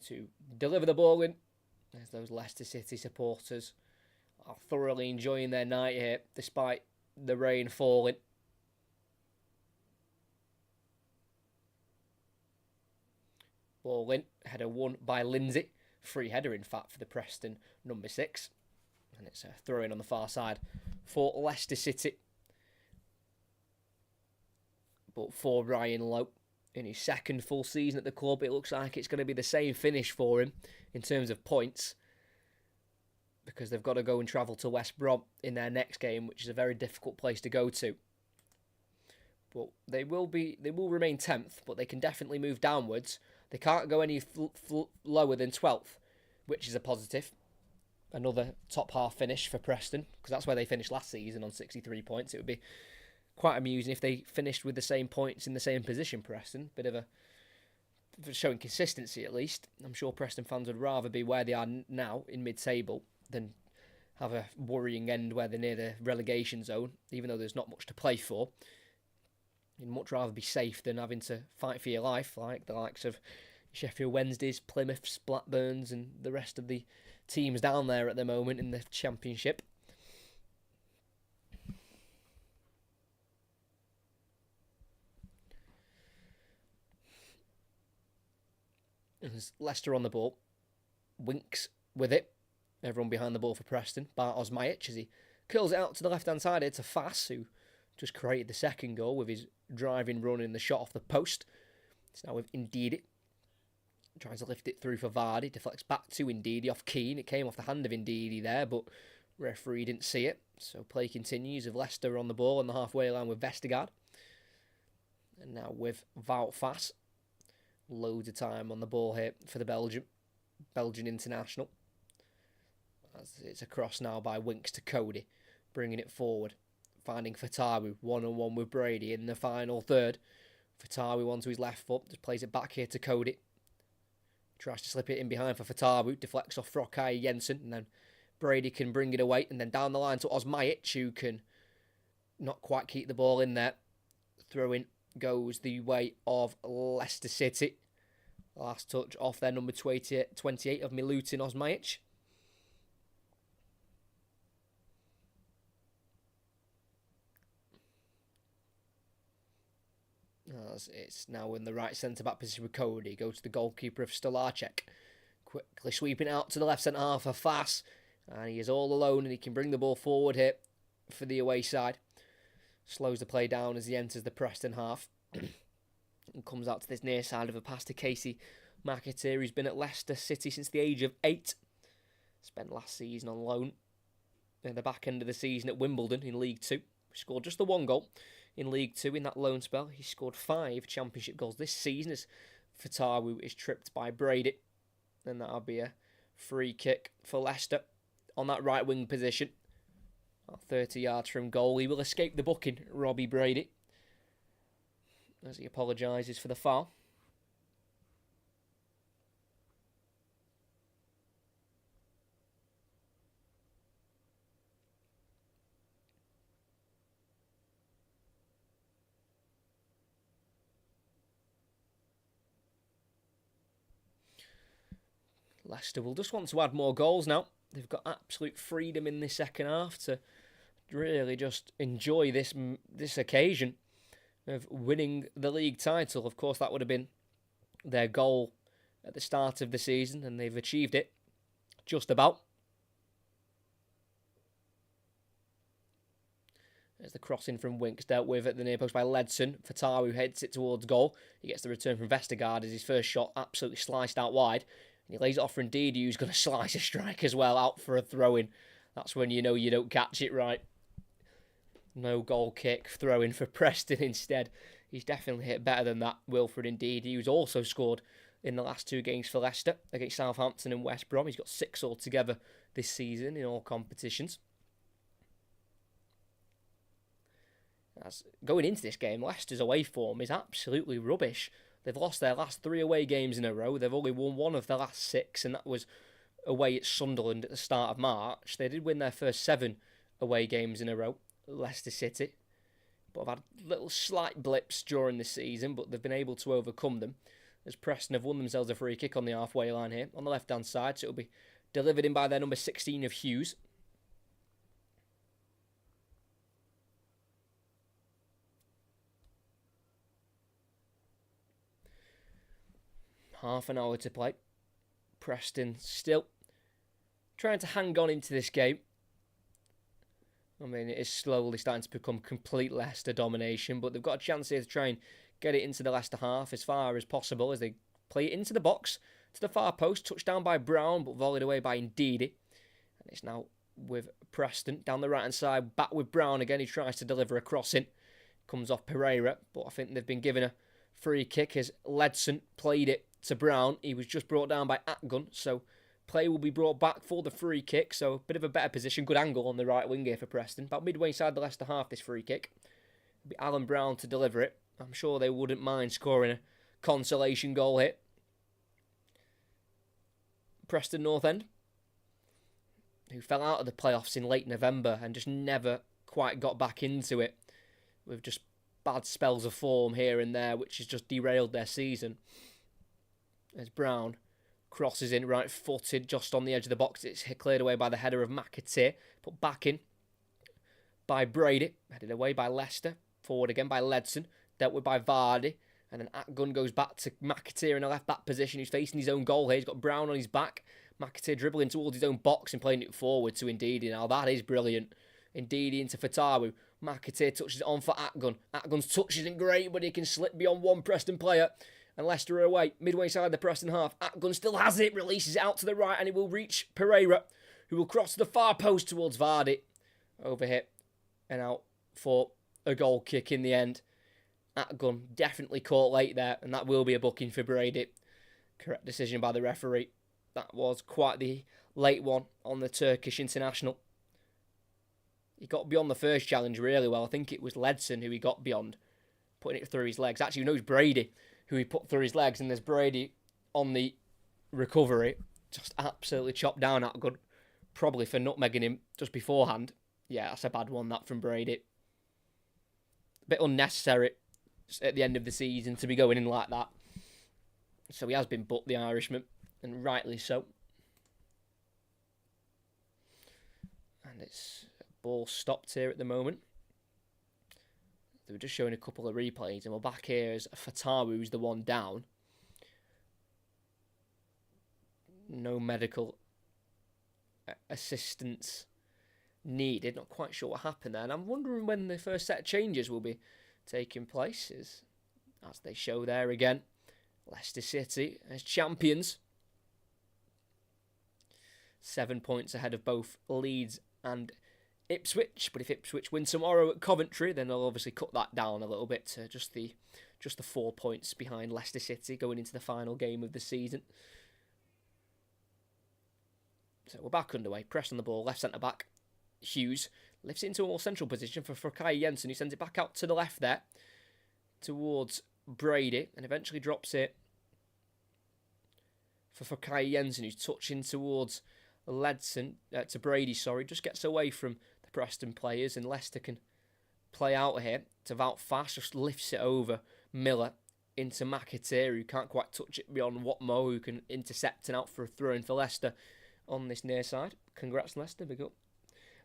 to deliver the ball in as those Leicester City supporters are thoroughly enjoying their night here despite the rain falling. Ball in, header won by Lindsay. Free header, in fact, for the Preston number 6. And it's a throw-in on the far side for Leicester City. But for Ryan Lowe, in his second full season at the club, it looks like it's going to be the same finish for him in terms of points, because they've got to go and travel to West Brom in their next game, which is a very difficult place to go to. But they will remain 10th, but they can definitely move downwards. They can't go any lower than 12th, which is a positive. Another top half finish for Preston, because that's where they finished last season on 63 points. It would be quite amusing if they finished with the same points in the same position, Preston. Bit of showing consistency at least. I'm sure Preston fans would rather be where they are now in mid-table than have a worrying end where they're near the relegation zone, even though there's not much to play for. You'd much rather be safe than having to fight for your life, like the likes of Sheffield Wednesdays, Plymouths, Blackburns, and the rest of the teams down there at the moment in the Championship. There's Leicester on the ball. Winks with it. Everyone behind the ball for Preston. Bartosz Majic as he curls it out to the left-hand side here to Fass, who just created the second goal with his driving run in the shot off the post. It's now with Ndidi. Tries to lift it through for Vardy. Deflects back to Ndidi off Keane. It came off the hand of Ndidi there, but referee didn't see it. So play continues with Leicester on the ball on the halfway line with Vestergaard. And now with Wout Fass. Loads of time on the ball here for the Belgian international. As it's across now by Winks to Cody. Bringing it forward. Finding Fatawu, 1-on-1 with Brady in the final third. Fatawu onto his left foot, just plays it back here to Cody. Tries to slip it in behind for Fatawu, deflects off Frokay Jensen, and then Brady can bring it away, and then down the line to Osmajic, who can not quite keep the ball in there. Throw-in goes the way of Leicester City. Last touch off their number 28 of Milutin Osmajic. As it's now in the right centre-back position with Cody. Go to the goalkeeper of Stolarczyk. Quickly sweeping it out to the left centre-half for Fass. And he is all alone and he can bring the ball forward here for the away side. Slows the play down as he enters the Preston half. And comes out to this near side of a pass to Casey McAteer, who's been at Leicester City since the age of 8. Spent last season on loan. At the back end of the season at Wimbledon in League 2. Scored just the 1 goal. In League 2, in that loan spell, he scored 5 Championship goals this season as Fatawu is tripped by Brady. And that'll be a free kick for Leicester on that right wing position. 30 yards from goal. He will escape the booking, Robbie Brady, as he apologises for the foul. Leicester will just want to add more goals now. They've got absolute freedom in this second half to really just enjoy this occasion of winning the league title. Of course, that would have been their goal at the start of the season, and they've achieved it just about. There's the crossing from Winks, dealt with at the near post by Ledson. Fatawu heads it towards goal. He gets the return from Vestergaard as his first shot absolutely sliced out wide. And he lays it off for Ndidi, who's going to slice a strike as well, out for a throw-in. That's when you know you don't catch it right. No goal kick, throw in for Preston instead. He's definitely hit better than that, Wilfred indeed. He was also scored in the last 2 games for Leicester against Southampton and West Brom. He's got 6 altogether this season in all competitions. Going into this game, Leicester's away form is absolutely rubbish. They've lost their last 3 away games in a row. They've only won 1 of the last 6, and that was away at Sunderland at the start of March. They did win their first 7 away games in a row, Leicester City, but have had little slight blips during the season, but they've been able to overcome them, as Preston have won themselves a free kick on the halfway line here, on the left-hand side, so it'll be delivered in by their number 16 of Hughes. Half an hour to play. Preston still trying to hang on into this game. I mean, it is slowly starting to become complete Leicester domination, but they've got a chance here to try and get it into the Leicester half as far as possible as they play it into the box, to the far post, touched down by Brown, but volleyed away by Ndidi. And it's now with Preston down the right-hand side, back with Brown again. He tries to deliver a crossing. Comes off Pereira, but I think they've been given a free kick as Ledson played it to Brown. He was just brought down by Atgun, so play will be brought back for the free kick, so a bit of a better position. Good angle on the right wing here for Preston. About midway inside the Leicester half, this free kick. It'll be Alan Brown to deliver it. I'm sure they wouldn't mind scoring a consolation goal here. Preston North End, who fell out of the playoffs in late November and just never quite got back into it, with just bad spells of form here and there, which has just derailed their season. As Brown crosses in right-footed, just on the edge of the box. It's cleared away by the header of McAteer, put back in by Brady, headed away by Leicester, forward again by Ledson, dealt with by Vardy, and then Atgun goes back to McAteer in a left-back position. He's facing his own goal here. He's got Brown on his back. McAteer dribbling towards his own box and playing it forward to Ndidi. Now that is brilliant. Ndidi into Fatawu. McAteer touches it on for Atgun. Atgun's touch isn't great, but he can slip beyond one Preston player. And Leicester are away, midway side the Preston half. Atgun still has it, releases it out to the right, and it will reach Pereira, who will cross to the far post towards Vardy. Over here and out for a goal kick in the end. Atgun definitely caught late there, and that will be a booking for Brady. Correct decision by the referee. That was quite the late one on the Turkish international. He got beyond the first challenge really well. I think it was Ledson who he got beyond, putting it through his legs. Actually, he knows Brady, who he put through his legs, and there's Brady on the recovery. Just absolutely chopped down Atgun, probably for nutmegging him just beforehand. Yeah, that's a bad one, that, from Brady. A bit unnecessary at the end of the season to be going in like that. So he has been booked, the Irishman, and rightly so. And it's ball stopped here at the moment. They were just showing a couple of replays, and we're back here as Fatawu, who's the one down. No medical assistance needed. Not quite sure what happened there. And I'm wondering when the first set of changes will be taking place, as they show there again. Leicester City as champions. 7 points ahead of both Leeds and Ipswich, but if Ipswich win tomorrow at Coventry, then they'll obviously cut that down a little bit to just the 4 points behind Leicester City going into the final game of the season. So we're back underway. Press on the ball, left centre back. Hughes lifts it into a more central position for Kai Jensen, who sends it back out to the left there towards Brady, and eventually drops it for Kai Jensen, who's touching towards Ledson, to Brady, just gets away from the Preston players, and Leicester can play out here to Wout Fast, just lifts it over Miller into McAteer, who can't quite touch it beyond Watmo, who can intercept and out for a throw-in for Leicester on this near side. Congrats, Leicester, big up.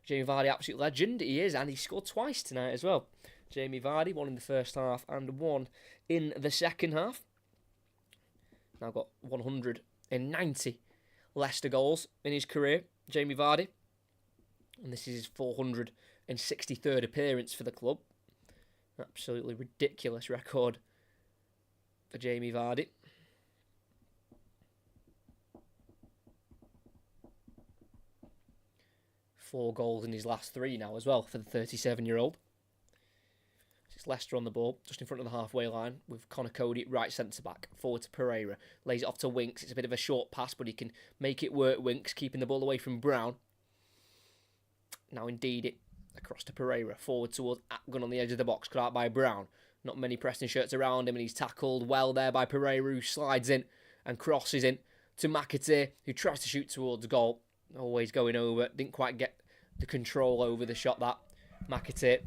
Jamie Vardy, absolute legend, he is, and he scored twice tonight as well. Jamie Vardy, one in the first half and one in the second half. Now got 190 Leicester goals in his career, Jamie Vardy. And this is his 463rd appearance for the club. Absolutely ridiculous record for Jamie Vardy. 4 goals in his last 3 now as well for the 37-year-old. It's Leicester on the ball, just in front of the halfway line, with Connor Cody at right centre-back, forward to Pereira. Lays it off to Winks. It's a bit of a short pass, but he can make it work, Winks, keeping the ball away from Brown. Now indeed it across to Pereira, forward towards Atgun on the edge of the box, cut out by Brown. Not many Preston shirts around him, and he's tackled well there by Pereira, who slides in and crosses in to McAteer, who tries to shoot towards goal. Always going over, didn't quite get the control over the shot that McAteer.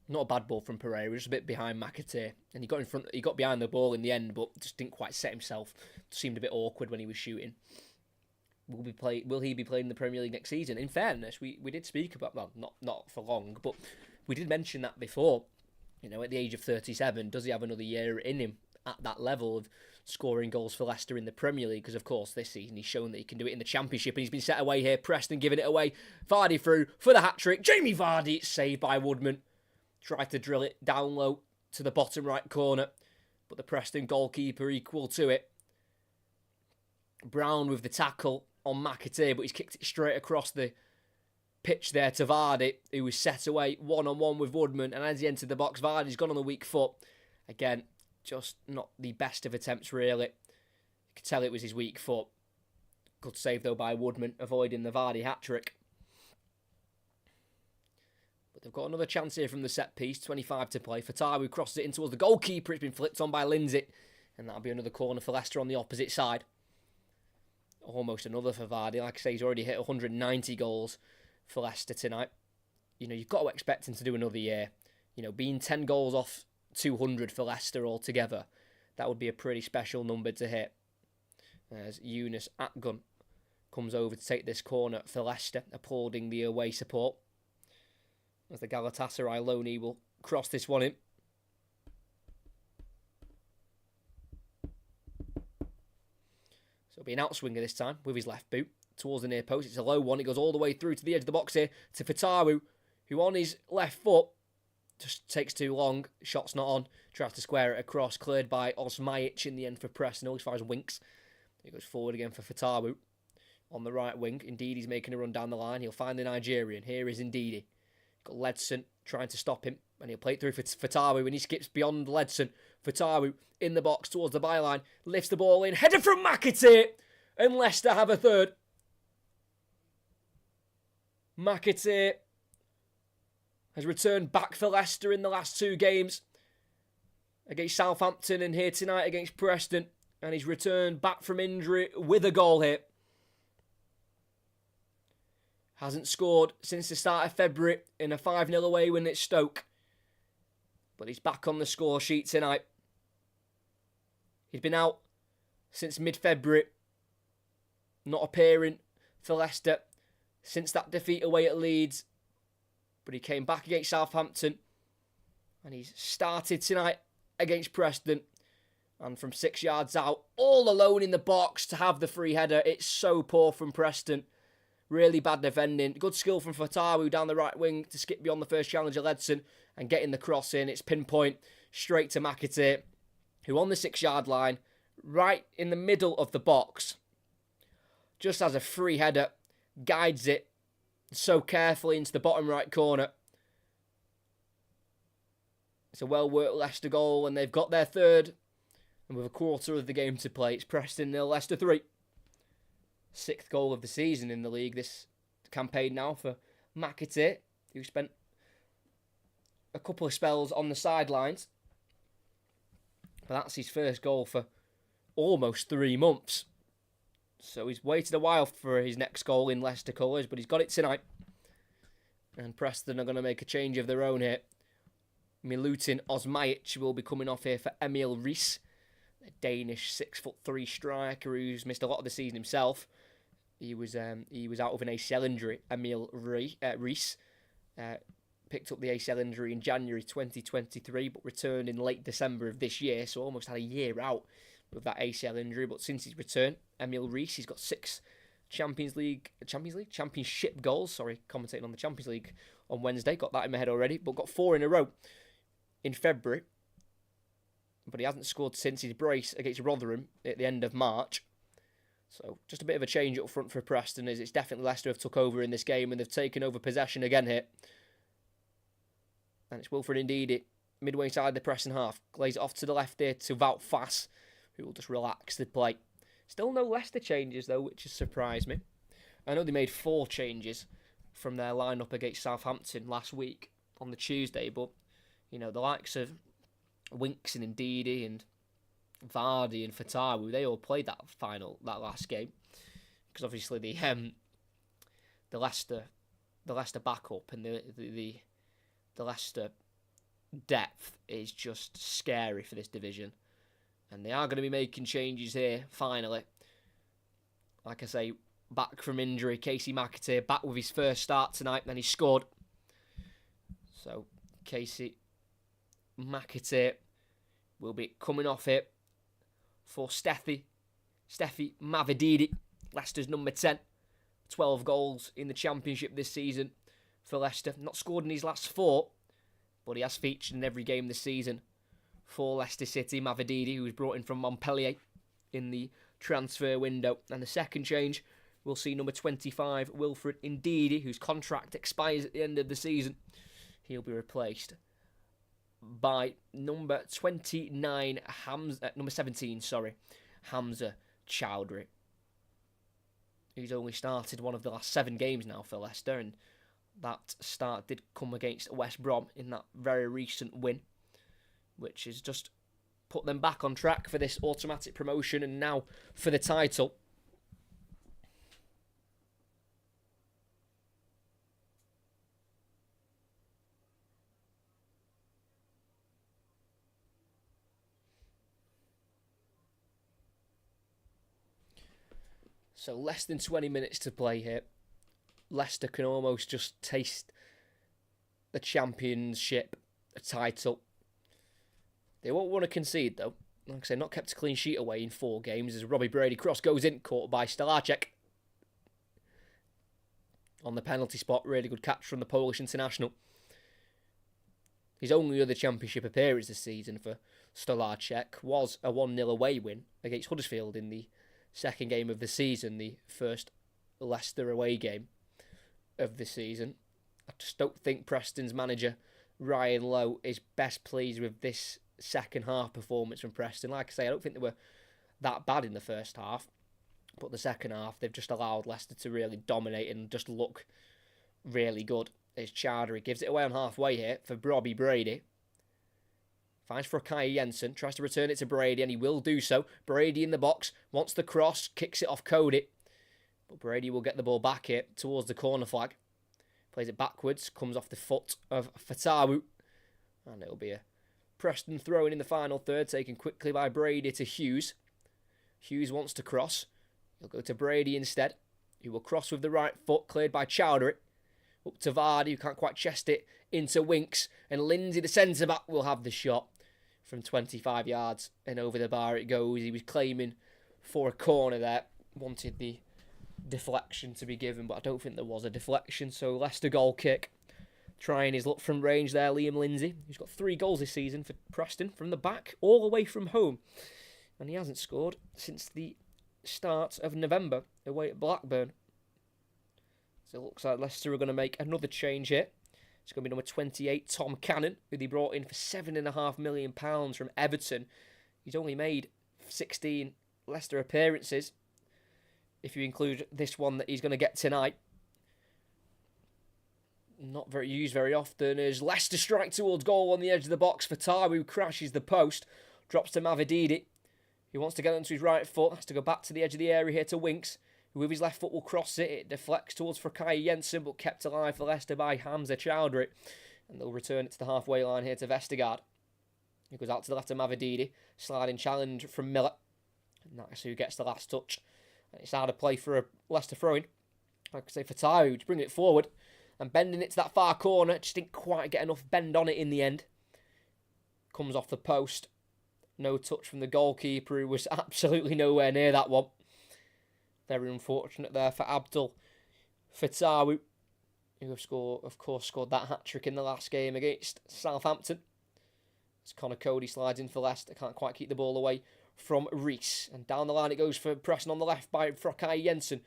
Not a bad ball from Pereira, just a bit behind McAteer. And he got behind the ball in the end, but just didn't quite set himself. Seemed a bit awkward when he was shooting. Will he be playing in the Premier League next season? In fairness, we did speak about, well, not for long, but we did mention that before. You know, at the age of 37, does he have another year in him at that level of scoring goals for Leicester in the Premier League? Because, of course, this season he's shown that he can do it in the Championship, and he's been set away here. Preston giving it away. Vardy through for the hat-trick. Jamie Vardy, saved by Woodman. Tried to drill it down low to the bottom right corner, but the Preston goalkeeper equal to it. Brown with the tackle on McAteer, but he's kicked it straight across the pitch there to Vardy, who was set away one-on-one with Woodman, and as he entered the box, Vardy's gone on the weak foot. Again, just not the best of attempts, really. You could tell it was his weak foot. Good save, though, by Woodman, avoiding the Vardy hat-trick. But they've got another chance here from the set piece, 25 to play. Fatawu crosses it in towards the goalkeeper. It's been flicked on by Lindsay, and that'll be another corner for Leicester on the opposite side. Almost another for Vardy. Like I say, he's already hit 190 goals for Leicester tonight. You know, you've got to expect him to do another year. You know, being 10 goals off 200 for Leicester altogether, that would be a pretty special number to hit. As Yunus Atgun comes over to take this corner for Leicester, applauding the away support. As the Galatasaray loanee will cross this one in. So it'll be an outswinger this time with his left boot towards the near post. It's a low one. It goes all the way through to the edge of the box here to Fatawu, who on his left foot just takes too long. Shot's not on. Tries to square it across. Cleared by Osmajic in the end for Preston. As far as Winks. He goes forward again for Fatawu on the right wing. Indeed, he's making a run down the line. He'll find the Nigerian. Here is Ndidi. Got Ledson trying to stop him, and he'll play it through for Fatawu, and he skips beyond Ledson. Fatawu in the box towards the byline, lifts the ball in, header from McAteer, and Leicester have a third. McAteer has returned back for Leicester in the last two games, against Southampton and here tonight against Preston, and he's returned back from injury with a goal here. Hasn't scored since the start of February in a 5-0 away win at Stoke. But he's back on the score sheet tonight. He's been out since mid-February. Not appearing for Leicester since that defeat away at Leeds. But he came back against Southampton. And he's started tonight against Preston. And from 6 yards out, all alone in the box to have the free header. It's so poor from Preston. Really bad defending. Good skill from Fatawu down the right wing to skip beyond the first challenger, Ledson, and getting the cross in. It's pinpoint straight to McAteer, who on the 6-yard line, right in the middle of the box, just has a free header, guides it so carefully into the bottom right corner. It's a well-worked Leicester goal, and they've got their third. And with a quarter of the game to play, it's Preston 0, Leicester 3. 6th goal of the season in the league this campaign now for McAteer, who spent a couple of spells on the sidelines. But that's his first goal for almost 3 months. So he's waited a while for his next goal in Leicester colours, but he's got it tonight. And Preston are going to make a change of their own here. Milutin Osmajic will be coming off here for Emil Ries, a Danish 6'3" striker who's missed a lot of the season himself. He was out with an ACL injury. Emil Ries picked up the ACL injury in January 2023, but returned in late December of this year, so almost had a year out with that ACL injury. But since his return, Emil Ries, he's got 6 Championship goals. Sorry, commentating on the Champions League on Wednesday. Got that in my head already, but got 4 in a row in February. But he hasn't scored since his brace against Rotherham at the end of March. So just a bit of a change up front for Preston, as it's definitely Leicester have took over in this game and they've taken over possession again here. And it's Wilfred Ndidi, midway inside the Preston half. Glaze it off to the left here to Wout Faes, who will just relax the play. Still no Leicester changes though, which has surprised me. I know they made 4 changes from their lineup against Southampton last week on the Tuesday, but you know, the likes of Winks and Ndidi and Vardy and Fatawu, they all played that last game, because obviously the Leicester backup and the Leicester depth is just scary for this division, and they are going to be making changes here finally. Like I say, back from injury, Casey McAteer back with his first start tonight, then he scored. So Casey McAteer will be coming off it for Steffi Mavididi, Leicester's number 10. 12 goals in the Championship this season for Leicester. Not scored in his last 4, but he has featured in every game this season for Leicester City. Mavididi, who was brought in from Montpellier in the transfer window. And the second change, we'll see number 25, Wilfred Ndidi, whose contract expires at the end of the season. He'll be replaced by number 29, number 17, Hamza Chowdhury. He's only started one of the last 7 games now for Leicester, and that start did come against West Brom in that very recent win, which has just put them back on track for this automatic promotion and now for the title. So less than 20 minutes to play here. Leicester can almost just taste the championship title. They won't want to concede though. Like I say, not kept a clean sheet away in 4 games as Robbie Brady cross goes in, caught by Stalacek on the penalty spot. Really good catch from the Polish international. His only other championship appearance this season for Stalacek was a 1-0 away win against Huddersfield in the second game of the season, the first Leicester away game of the season. I just don't think Preston's manager, Ryan Lowe, is best pleased with this second half performance from Preston. Like I say, I don't think they were that bad in the first half, but the second half, they've just allowed Leicester to really dominate and just look really good. As Chowdhury gives it away on halfway here for Robbie Brady. Finds for Kai Jensen, tries to return it to Brady, and he will do so. Brady in the box, wants the cross, kicks it off Cody. But Brady will get the ball back here towards the corner flag. Plays it backwards, comes off the foot of Fatawu. And it'll be a Preston throw in the final third, taken quickly by Brady to Hughes. Hughes wants to cross. He'll go to Brady instead, who will cross with the right foot, cleared by Chowdhury. Up to Vardy, who can't quite chest it, into Winks. And Lindsay, the centre-back, will have the shot from 25 yards, and over the bar it goes. He was claiming for a corner there, wanted the deflection to be given, but I don't think there was a deflection. So Leicester goal kick, trying his luck from range there, Liam Lindsay, who's got 3 goals this season for Preston from the back, all away from home, and he hasn't scored since the start of November away at Blackburn. So it looks like Leicester are going to make another change here. It's going to be number 28, Tom Cannon, who they brought in for £7.5 million from Everton. He's only made 16 Leicester appearances, if you include this one that he's going to get tonight. Not very used very often, as Leicester strike towards goal on the edge of the box. Fatawu crashes the post, drops to Mavididi, who wants to get onto his right foot, has to go back to the edge of the area here to Winks, who with his left foot will cross it. It deflects towards Kai Jensen, but kept alive for Leicester by Hamza Chowdhury. And they'll return it to the halfway line here to Vestergaard. He goes out to the left of Mavididi. Sliding challenge from Miller. And that's who gets the last touch. And it's out of play for a Leicester throw-in. Like I say, Fatawu to bring it forward. And bending it to that far corner. Just didn't quite get enough bend on it in the end. Comes off the post. No touch from the goalkeeper, who was absolutely nowhere near that one. Very unfortunate there for Abdul Fatawu, who of course scored that hat-trick in the last game against Southampton. As Connor Cody slides in for Leicester, can't quite keep the ball away from Reese. And down the line it goes for Preston on the left by Frokai Jensen.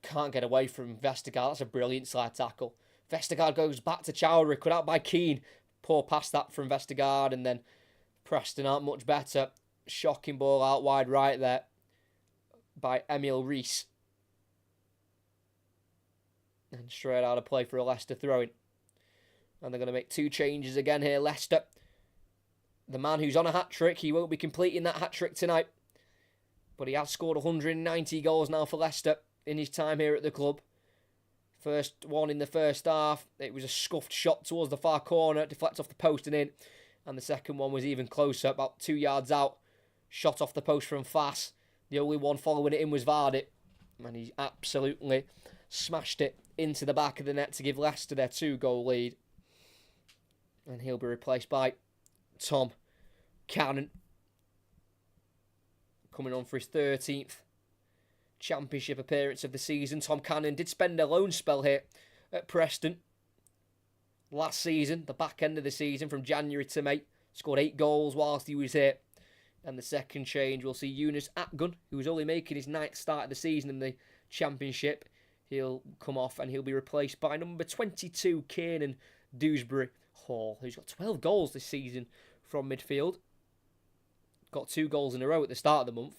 Can't get away from Vestergaard. That's a brilliant slide tackle. Vestergaard goes back to Chowdhury, cut out by Keane. Poor pass that from Vestergaard, and then Preston aren't much better. Shocking ball out wide right there by Emil Reese. And straight out of play for a Leicester throw-in. And they're going to make 2 changes again here, Leicester. The man who's on a hat-trick, he won't be completing that hat-trick tonight. But he has scored 190 goals now for Leicester in his time here at the club. First one in the first half, it was a scuffed shot towards the far corner, deflects off the post and in. And the second one was even closer, about 2 yards out. Shot off the post from Fass. The only one following it in was Vardy. And he absolutely smashed it into the back of the net to give Leicester their 2-goal lead. And he'll be replaced by Tom Cannon. Coming on for his 13th Championship appearance of the season. Tom Cannon did spend a loan spell here at Preston last season, the back end of the season from January to May. Scored 8 goals whilst he was here. And the second change, we'll see Yunus Akgun, who was only making his 9th start of the season in the Championship. He'll come off and he'll be replaced by number 22, Kiernan Dewsbury Hall, who's got 12 goals this season from midfield. Got 2 goals in a row at the start of the month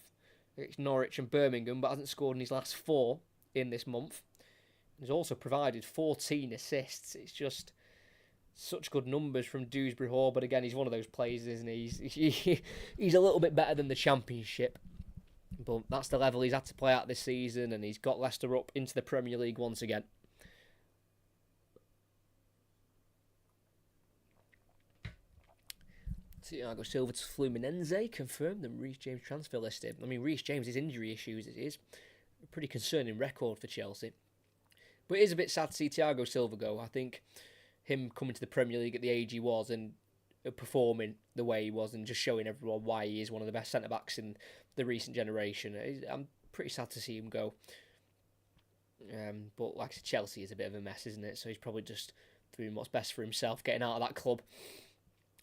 against Norwich and Birmingham, but hasn't scored in his last 4 in this month. He's also provided 14 assists. It's just such good numbers from Dewsbury Hall, but again, he's one of those players, isn't he? He's a little bit better than the Championship, but that's the level he's had to play at this season, and he's got Leicester up into the Premier League once again. Thiago Silva to Fluminense, confirmed the Reece James transfer listed. I mean, Reece James' injury issues is a pretty concerning record for Chelsea. But it is a bit sad to see Thiago Silva go. I think him coming to the Premier League at the age he was and performing the way he was and just showing everyone why he is one of the best centre-backs in the recent generation. I'm pretty sad to see him go. But like I said, Chelsea is a bit of a mess, isn't it? So he's probably just doing what's best for himself, getting out of that club.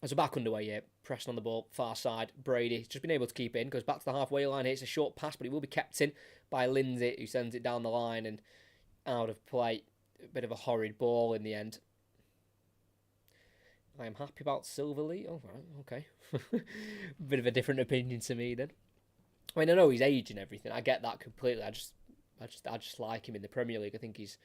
As we're back underway here, Preston on the ball, far side. Brady just been able to keep in, goes back to the halfway line. It's a short pass, but it will be kept in by Lindsay, who sends it down the line and out of play. A bit of a horrid ball in the end. I am happy about Silva Lee. Oh, right, okay. Bit of a different opinion to me then. I mean, I know his age and everything. I get that completely. I just like him in the Premier League. I think he's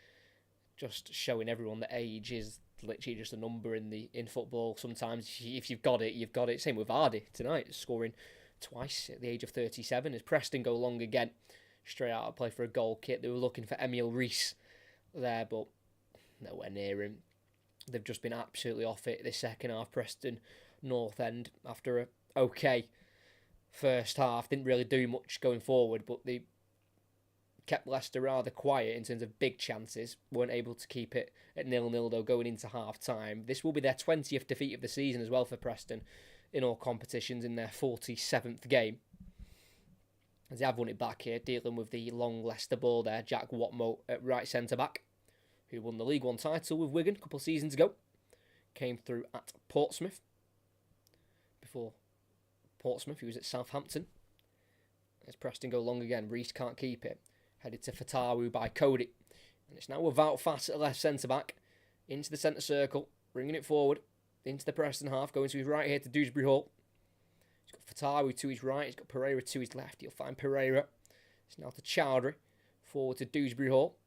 just showing everyone that age is literally just a number in football. Sometimes if you've got it, you've got it. Same with Vardy tonight, scoring twice at the age of 37 as Preston go long again. Straight out of play for a goal kick. They were looking for Emil Reese there, but nowhere near him. They've just been absolutely off it this second half. Preston North End, after a okay first half, didn't really do much going forward, but they kept Leicester rather quiet in terms of big chances. Weren't able to keep it at 0-0 though going into half time. This will be their 20th defeat of the season as well for Preston in all competitions, in their 47th game. As they have won it back here, dealing with the long Leicester ball there. Jack Watmo at right centre-back, who won the League One title with Wigan a couple of seasons ago. Came through at Portsmouth. Before Portsmouth, he was at Southampton. As Preston go long again, Reese can't keep it. Headed to Fatawu by Cody. And it's now without Fass at left centre-back. Into the centre circle, bringing it forward. Into the Preston half, going to his right here to Dewsbury Hall. He's got Fatawu to his right, he's got Pereira to his left. He'll find Pereira. It's now to Chowdhury. Forward to Dewsbury Hall.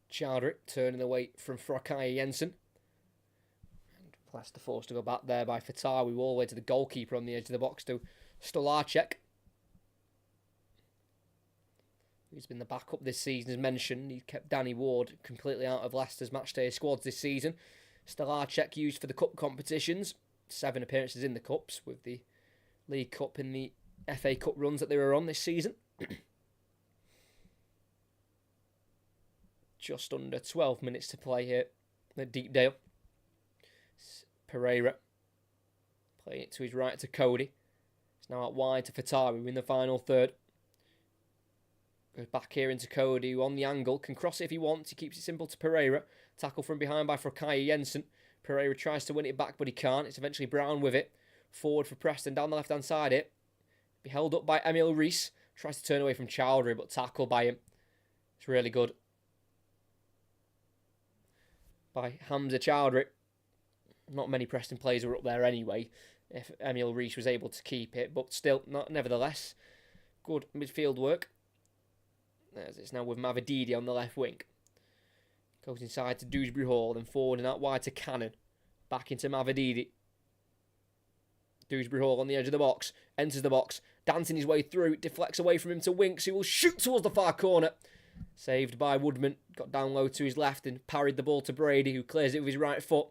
Chowdhury turning away from Frokai Jensen. And Leicester forced to go back there by Fatawu all the way to the goalkeeper on the edge of the box to Stolarczyk. He's been the backup this season, as mentioned. He kept Danny Ward completely out of Leicester's matchday squads this season. Stolarczyk used for the cup competitions. 7 appearances in the cups, with the League Cup and the FA Cup runs that they were on this season. Just under 12 minutes to play here at Deepdale. Pereira playing it to his right to Cody. It's now out wide to Fatawu in the final third. Goes back here into Cody, who on the angle can cross it if he wants. He keeps it simple to Pereira. Tackle from behind by Frokai Jensen. Pereira tries to win it back, but he can't. It's eventually Brown with it. Forward for Preston, down the left-hand side it. Be held up by Emil Rees. Tries to turn away from Chowdhury, but tackled by him. It's really good. By Hamza Chowdhury. Not many Preston players were up there anyway, if Emil Rees was able to keep it, but still, nevertheless, good midfield work. As it's now with Mavididi on the left wing. Goes inside to Dewsbury Hall, then forward and out wide to Cannon. Back into Mavididi. Dewsbury Hall on the edge of the box. Enters the box. Dancing his way through. Deflects away from him to Winks, who will shoot towards the far corner. Saved by Woodman. Got down low to his left and parried the ball to Brady, who clears it with his right foot.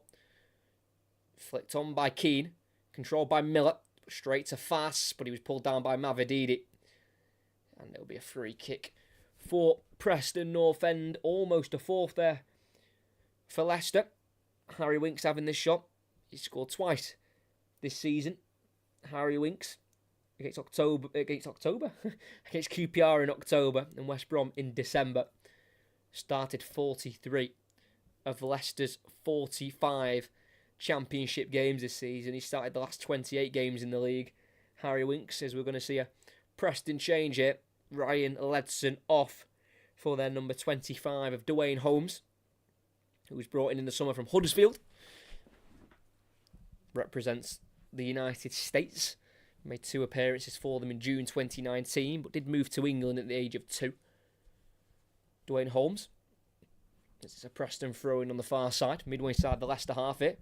Flicked on by Keane. Controlled by Miller. Straight to Fass, but he was pulled down by Mavididi. And it'll be a free kick for Preston North End. Almost a fourth there for Leicester. Harry Winks having this shot. He scored twice this season. Harry Winks against QPR in October and West Brom in December. Started 43 of Leicester's 45 Championship games this season. He started the last 28 games in the league. Harry Winks, as we're going to see a Preston change here. Ryan Ledson off for their number 25 of Dwayne Holmes, who was brought in the summer from Huddersfield. Represents the United States. Made 2 appearances for them in June 2019, but did move to England at the age of 2. Dwayne Holmes. This is a Preston throw-in on the far side, midway side the Leicester half it.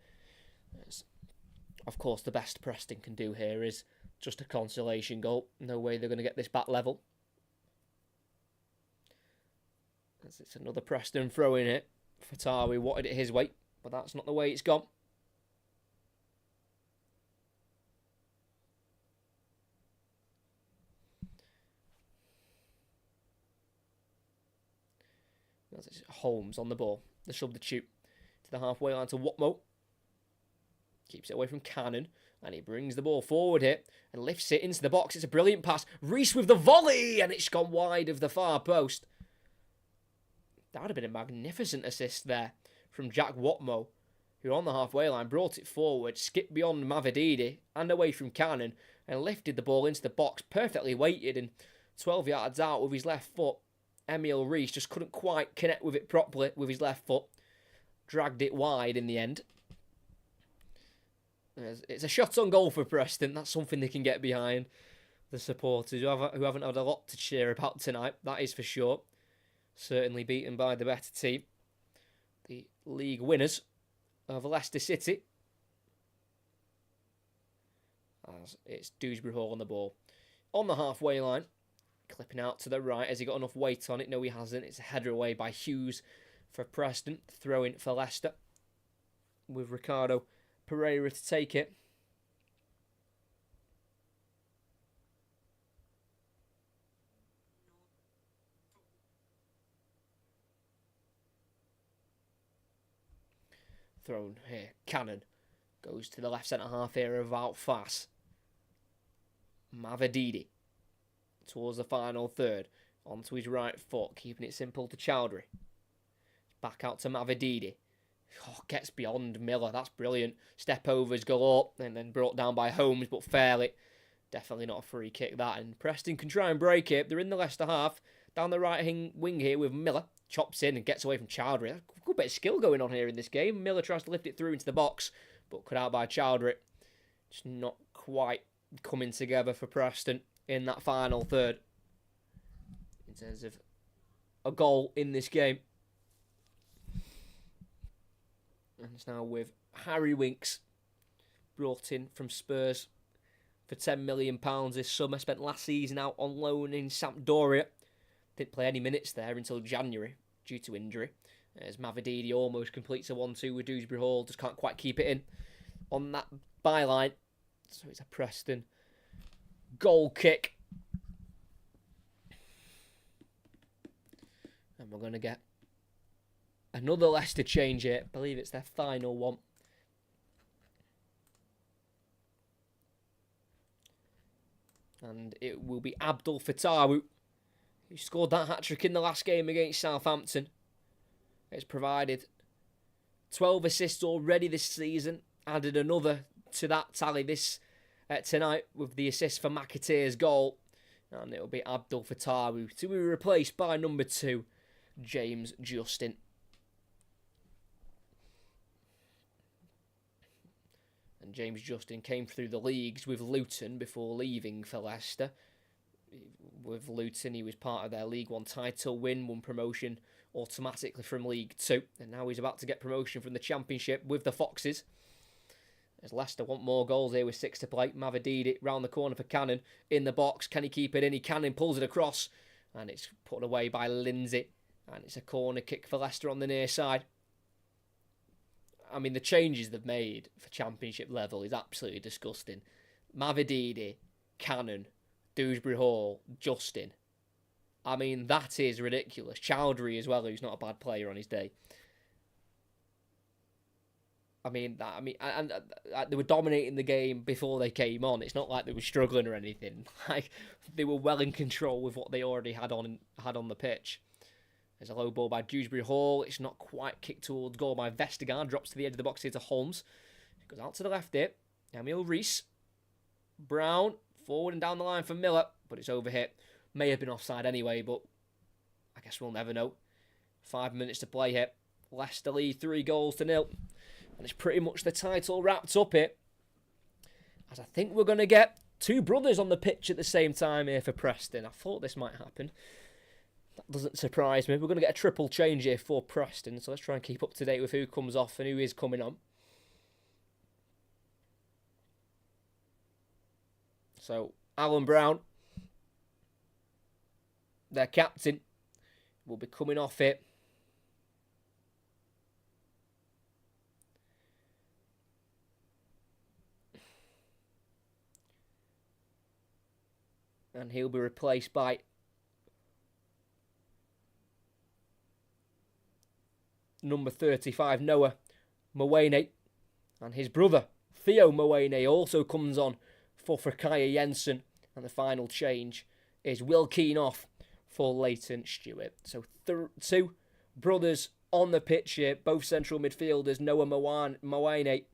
Of course, the best Preston can do here is just a consolation goal. No way they're going to get this back level. As it's another Preston throw-in it. Fatawi wanted it his way, but that's not the way it's gone. It's Holmes on the ball. The substitute to the halfway line to Watmo. Keeps it away from Cannon. And he brings the ball forward here and lifts it into the box. It's a brilliant pass. Rees with the volley. And it's gone wide of the far post. That would have been a magnificent assist there from Jack Watmo, who on the halfway line brought it forward, skipped beyond Mavididi and away from Cannon, and lifted the ball into the box, perfectly weighted, and 12 yards out with his left foot. Emil Rees just couldn't quite connect with it properly with his left foot. Dragged it wide in the end. It's a shot on goal for Preston. That's something they can get behind. The supporters who haven't had a lot to cheer about tonight, that is for sure. Certainly beaten by the better team. The league winners of Leicester City. As it's Dewsbury Hall on the ball. On the halfway line. Clipping out to the right. Has he got enough weight on it? No, he hasn't. It's a header away by Hughes for Preston. Throw in for Leicester. With Ricardo Pereira to take it. Thrown here. Cannon goes to the left centre half here of Wout Fass. Mavididi towards the final third. Onto his right foot, keeping it simple to Chowdhury. Back out to Mavididi. Oh, gets beyond Miller. That's brilliant. Step overs galore, and then brought down by Holmes, but fairly. Definitely not a free kick, that. And Preston can try and break it. They're in the Leicester half. Down the right wing here with Miller. Chops in and gets away from Chowdhury. A good bit of skill going on here in this game. Miller tries to lift it through into the box, but cut out by Chowdhury. Just not quite coming together for Preston in that final third. In terms of a goal in this game. And it's now with Harry Winks, brought in from Spurs for £10 million this summer. Spent last season out on loan in Sampdoria. Didn't play any minutes there until January due to injury. As Mavididi almost completes a 1-2 with Dewsbury Hall. Just can't quite keep it in on that byline. So it's a Preston goal kick. And we're going to get another Leicester change here. I believe it's their final one. And it will be Abdul Fatawu, who scored that hat-trick in the last game against Southampton. It's provided 12 assists already this season. Added another to that tally this tonight with the assist for McAteer's goal. And it'll be Abdul Fattahu to be replaced by number 2, James Justin. And James Justin came through the leagues with Luton before leaving for Leicester. With Luton, he was part of their League One title win, won promotion automatically from League Two, and now he's about to get promotion from the Championship with the Foxes. As Leicester want more goals here with 6 to play. Mavididi round the corner for Cannon in the box. Can he keep it in? He can, and pulls it across, and it's put away by Lindsay, and it's a corner kick for Leicester on the near side. I mean, the changes they've made for Championship level is absolutely disgusting. Mavididi, Cannon, Dewsbury Hall, Justin. I mean, that is ridiculous. Chowdhury as well, who's not a bad player on his day. And they were dominating the game before they came on. It's not like they were struggling or anything. Like, they were well in control with what they already had on the pitch. There's a low ball by Dewsbury Hall. It's not quite kicked towards goal by Vestergaard. Drops to the edge of the box here to Holmes. Goes out to the left here. Emil Rees. Brown. Forward and down the line for Miller. But it's overhit. May have been offside anyway, but I guess we'll never know. 5 minutes to play here. Leicester lead 3-0. And it's pretty much the title wrapped up here. As I think we're going to get 2 brothers on the pitch at the same time here for Preston. I thought this might happen. That doesn't surprise me. We're going to get a triple change here for Preston. So let's try and keep up to date with who comes off and who is coming on. So, Alan Brown, their captain, will be coming off it. And he'll be replaced by number 35, Noah Mawene. And his brother, Theo Mawene, also comes on for Frikaya Jensen. And the final change is Will Keane off for Leighton Stewart. So 2 brothers on the pitch here, both central midfielders. Noah Mawene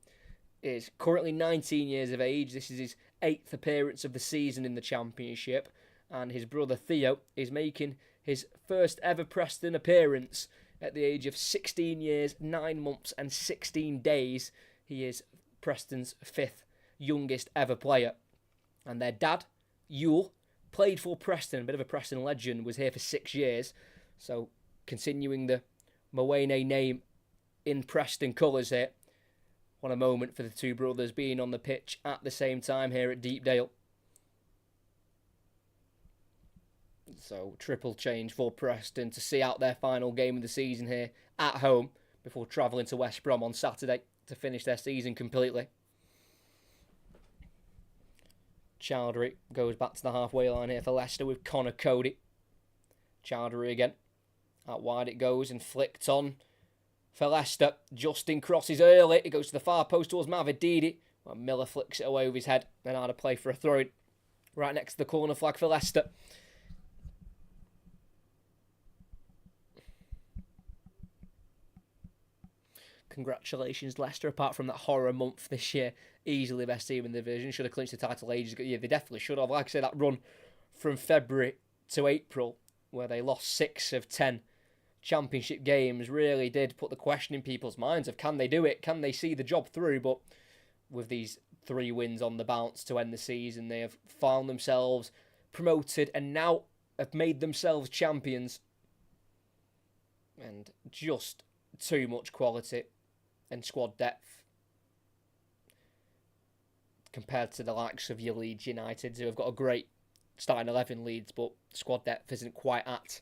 is currently 19 years of age. This is his 8th appearance of the season in the Championship. And his brother Theo is making his first ever Preston appearance at the age of 16 years, 9 months and 16 days. He is Preston's 5th youngest ever player. And their dad, Yule, played for Preston, a bit of a Preston legend, was here for 6 years. So continuing the Mawene name in Preston colours here. What a moment for the 2 brothers being on the pitch at the same time here at Deepdale. So triple change for Preston to see out their final game of the season here at home before travelling to West Brom on Saturday to finish their season completely. Chowdhury goes back to the halfway line here for Leicester with Connor Cody. Chowdhury again. Out wide it goes and flicked on for Leicester. Justin crosses early. It goes to the far post towards Mavididi. Well, Miller flicks it away with his head. Then out of play for a throw-in. Right next to the corner flag for Leicester. Congratulations, Leicester. Apart from that horror month this year, easily best team in the division. Should have clinched the title ages ago. Yeah, they definitely should have. Like I say, that run from February to April, where they lost 6 of 10 Championship games, really did put the question in people's minds of can they do it? Can they see the job through? But with these 3 wins on the bounce to end the season, they have found themselves promoted and now have made themselves champions. And just too much quality and squad depth compared to the likes of your Leeds United, who have got a great starting 11 Leeds, but squad depth isn't quite at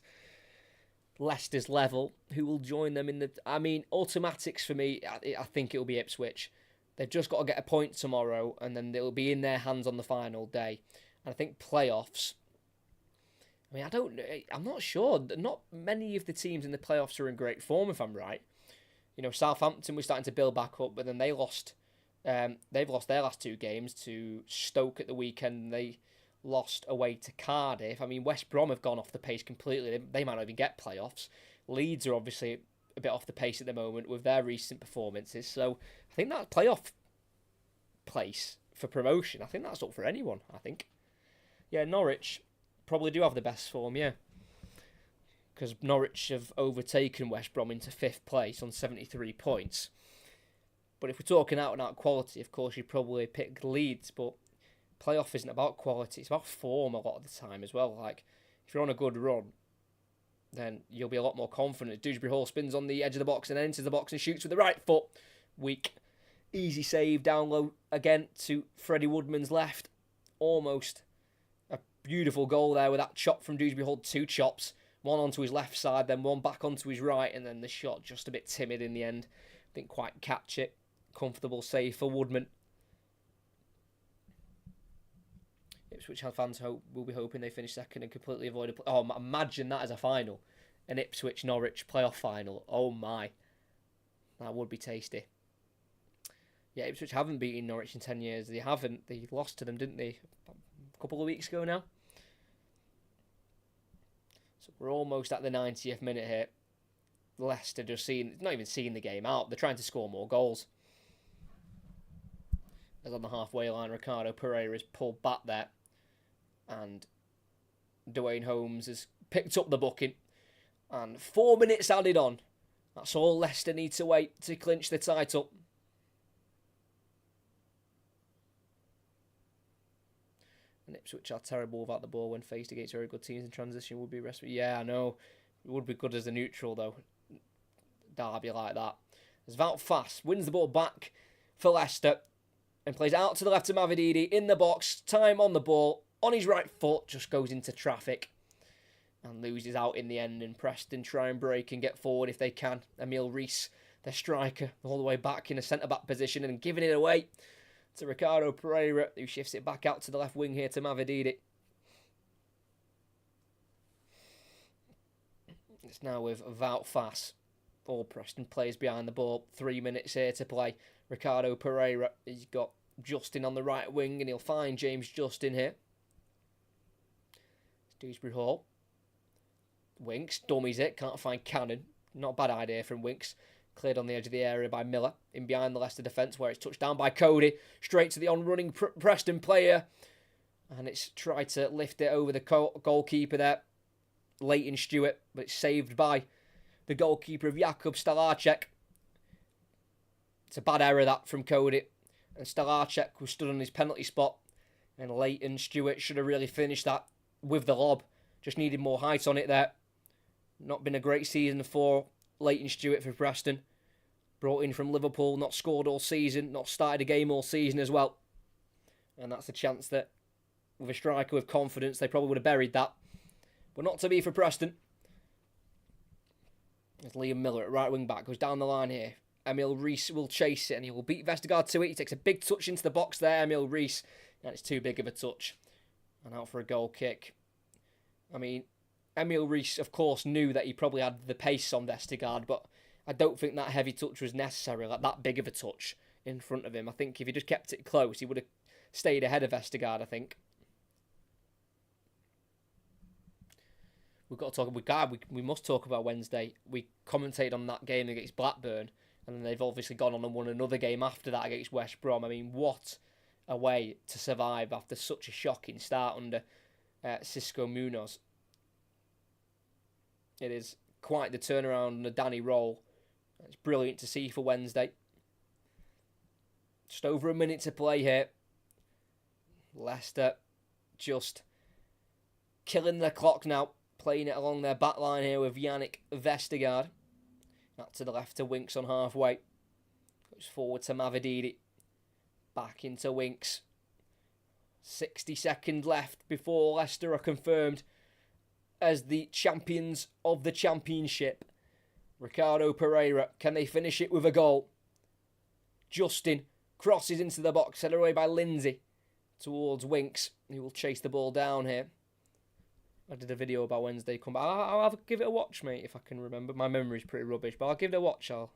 Leicester's level. Who will join them in the... I mean, automatics for me, I think it'll be Ipswich. They've just got to get a point tomorrow, and then they'll be in their hands on the final day. And I think playoffs... I mean, I'm not sure. Not many of the teams in the playoffs are in great form, if I'm right. You know, Southampton was starting to build back up, but then they've lost their last 2 games to Stoke at the weekend. They lost away to Cardiff. I mean, West Brom have gone off the pace completely. They might not even get playoffs. Leeds are obviously a bit off the pace at the moment with their recent performances. So I think that playoff place for promotion, I think that's up for anyone, I think. Yeah, Norwich probably do have the best form, yeah. Because Norwich have overtaken West Brom into 5th place on 73 points. But if we're talking out-and-out quality, of course, you'd probably pick Leeds, but playoff isn't about quality, it's about form a lot of the time as well. Like, if you're on a good run, then you'll be a lot more confident. Dewsbury Hall spins on the edge of the box and then enters the box and shoots with the right foot. Weak. Easy save down low again to Freddie Woodman's left. Almost a beautiful goal there with that chop from Dewsbury Hall. 2 chops. One onto his left side, then one back onto his right, and then the shot just a bit timid in the end. Didn't quite catch it. Comfortable save for Woodman. Ipswich fans will be hoping they finish second and completely avoid a... Oh, imagine that as a final. An Ipswich-Norwich playoff final. Oh my. That would be tasty. Yeah, Ipswich haven't beaten Norwich in 10 years. They haven't. They lost to them, didn't they? A couple of weeks ago now. So we're almost at the 90th minute here. Leicester not even seeing the game out. They're trying to score more goals. As on the halfway line, Ricardo Pereira is pulled back there. And Dwayne Holmes has picked up the booking. And 4 minutes added on. That's all Leicester need to wait to clinch the title. And Ipswich are terrible without the ball when faced against very good teams in transition. Would be rest. Yeah, I know. It would be good as a neutral, though. Derby like that. As Wout Faes wins the ball back for Leicester and plays out to the left to Mavididi in the box. Time on the ball. On his right foot, just goes into traffic and loses out in the end. And Preston try and break and get forward if they can. Emil Rees, their striker, all the way back in a centre-back position and giving it away to Ricardo Pereira, who shifts it back out to the left wing here to Mavididi. It's now with Wout Faes. All Preston players behind the ball. 3 minutes here to play. Ricardo Pereira, he's got Justin on the right wing and he'll find James Justin here. Dewsbury Hall. Winks, dummies it, can't find Cannon. Not a bad idea from Winks. Cleared on the edge of the area by Miller. In behind the Leicester defence where it's touched down by Cody. Straight to the on-running Preston player. And it's tried to lift it over the goalkeeper there. Leighton Stewart, but it's saved by the goalkeeper of Jakub Stalarczyk. It's a bad error that from Cody. And Stalarczyk was stood on his penalty spot. And Leighton Stewart should have really finished that with the lob. Just needed more height on it there. Not been a great season for Leighton Stewart for Preston. Brought in from Liverpool, not scored all season, not started a game all season as well. And that's a chance that, with a striker with confidence, they probably would have buried that. But not to be for Preston. As Liam Miller at right wing back goes down the line here. Emil Rees will chase it and he will beat Vestergaard to it. He takes a big touch into the box there, Emil Rees. And it's too big of a touch. And out for a goal kick. I mean, Emil Rees, of course, knew that he probably had the pace on Vestergaard, but I don't think that heavy touch was necessary, like that big of a touch in front of him. I think if he just kept it close, he would have stayed ahead of Vestergaard, I think. We've got to talk. We must talk about Wednesday. We commentated on that game against Blackburn, and then they've obviously gone on and won another game after that against West Brom. I mean, what a way to survive after such a shocking start under Cisco Munoz. It is quite the turnaround under Danny Roll. It's brilliant to see for Wednesday. Just over a minute to play here. Leicester just killing the clock now. Playing it along their back line here with Yannick Vestergaard. Out to the left to Winks on halfway. Goes forward to Mavididi. Back into Winks. 60 seconds left before Leicester are confirmed as the champions of the championship. Ricardo Pereira, can they finish it with a goal? Justin crosses into the box, headed away by Lindsay towards Winks, who will chase the ball down here. I did a video about Wednesday. Come back. I'll give it a watch, mate, if I can remember. My memory's pretty rubbish, but I'll give it a watch. I'll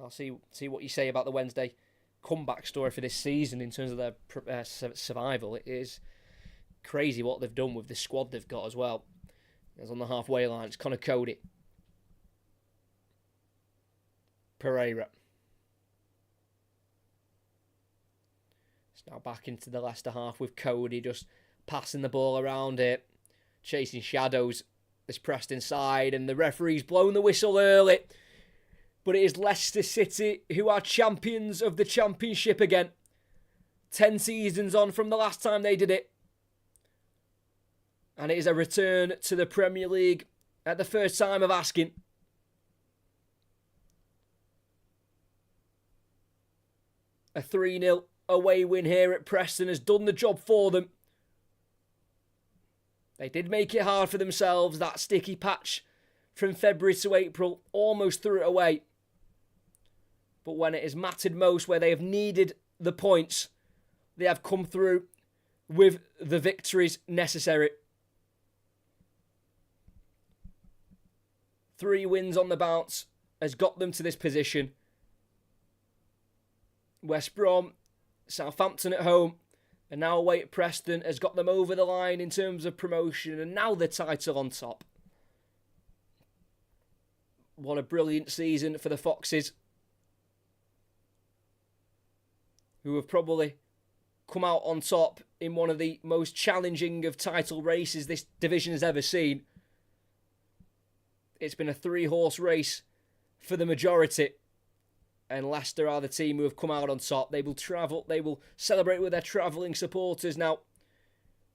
see what you say about the Wednesday comeback story for this season in terms of their survival. It is crazy what they've done with the squad they've got as well. It's on the halfway line. It's Connor Cody. Pereira. It's now back into the Leicester half with Cody just passing the ball around it, chasing shadows. This Preston side, and the referee's blown the whistle early. But it is Leicester City who are champions of the Championship again. 10 seasons on from the last time they did it. And it is a return to the Premier League at the first time of asking. A 3-0 away win here at Preston has done the job for them. They did make it hard for themselves. That sticky patch from February to April almost threw it away. But when it has mattered most, where they have needed the points, they have come through with the victories necessary. 3 wins on the bounce has got them to this position. West Brom, Southampton at home, and now away at Preston has got them over the line in terms of promotion, and now the title on top. What a brilliant season for the Foxes, who have probably come out on top in one of the most challenging of title races this division has ever seen. It's been a 3-horse race for the majority, and Leicester are the team who have come out on top. They will travel, they will celebrate with their travelling supporters now.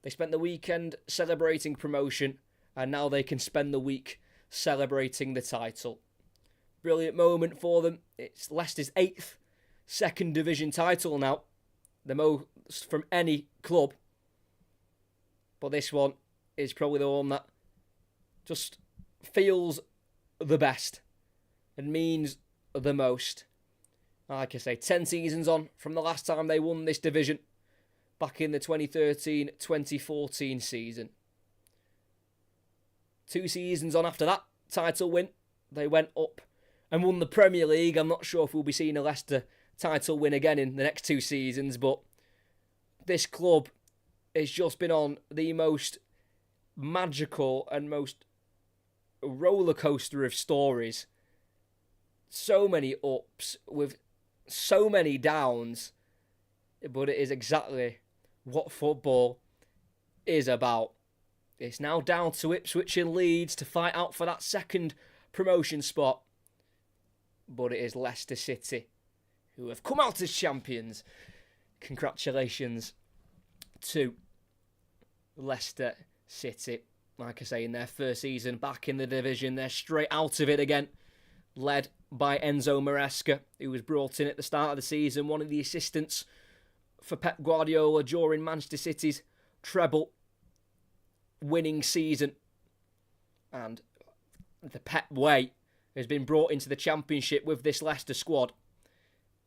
They spent the weekend celebrating promotion, and now they can spend the week celebrating the title. Brilliant moment for them. It's Leicester's 8th second division title now, the most from any club. But this one is probably the one that just feels the best and means the most. Like I say, 10 seasons on from the last time they won this division, back in the 2013-2014 season. 2 seasons on after that title win, they went up and won the Premier League. I'm not sure if we'll be seeing a Leicester title win again in the next 2 seasons, but this club has just been on the most magical and most roller coaster of stories. So many ups with so many downs, but it is exactly what football is about. It's now down to Ipswich and Leeds to fight out for that second promotion spot, but it is Leicester City who have come out as champions. Congratulations to Leicester City. Like I say, in their first season back in the division, they're straight out of it again, led by Enzo Maresca, who was brought in at the start of the season, one of the assistants for Pep Guardiola during Manchester City's treble winning season. And the Pep way has been brought into the Championship with this Leicester squad,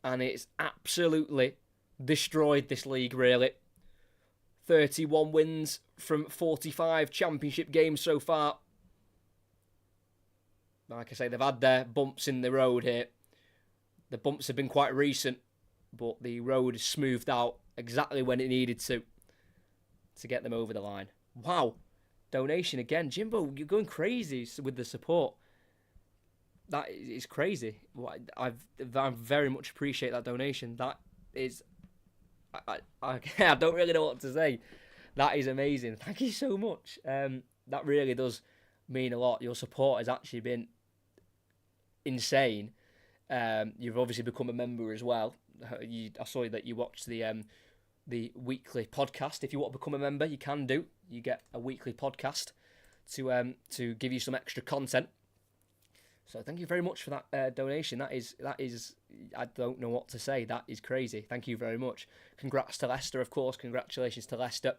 and it's absolutely destroyed this league, really. 31 wins from 45 Championship games so far. Like I say, they've had their bumps in the road here. The bumps have been quite recent, but the road is smoothed out exactly when it needed to get them over the line. Wow. Donation again. Jimbo, you're going crazy with the support. That is crazy. I very much appreciate that donation. That is... I don't really know what to say. That is amazing. Thank you so much. That really does mean a lot. Your support has actually been insane. You've obviously become a member as well. I saw that you watched the weekly podcast. If you want to become a member, you can do. You get a weekly podcast to give you some extra content. So thank you very much for that donation. That is I don't know what to say. That is crazy. Thank you very much. Congrats to Leicester, of course. Congratulations to Leicester.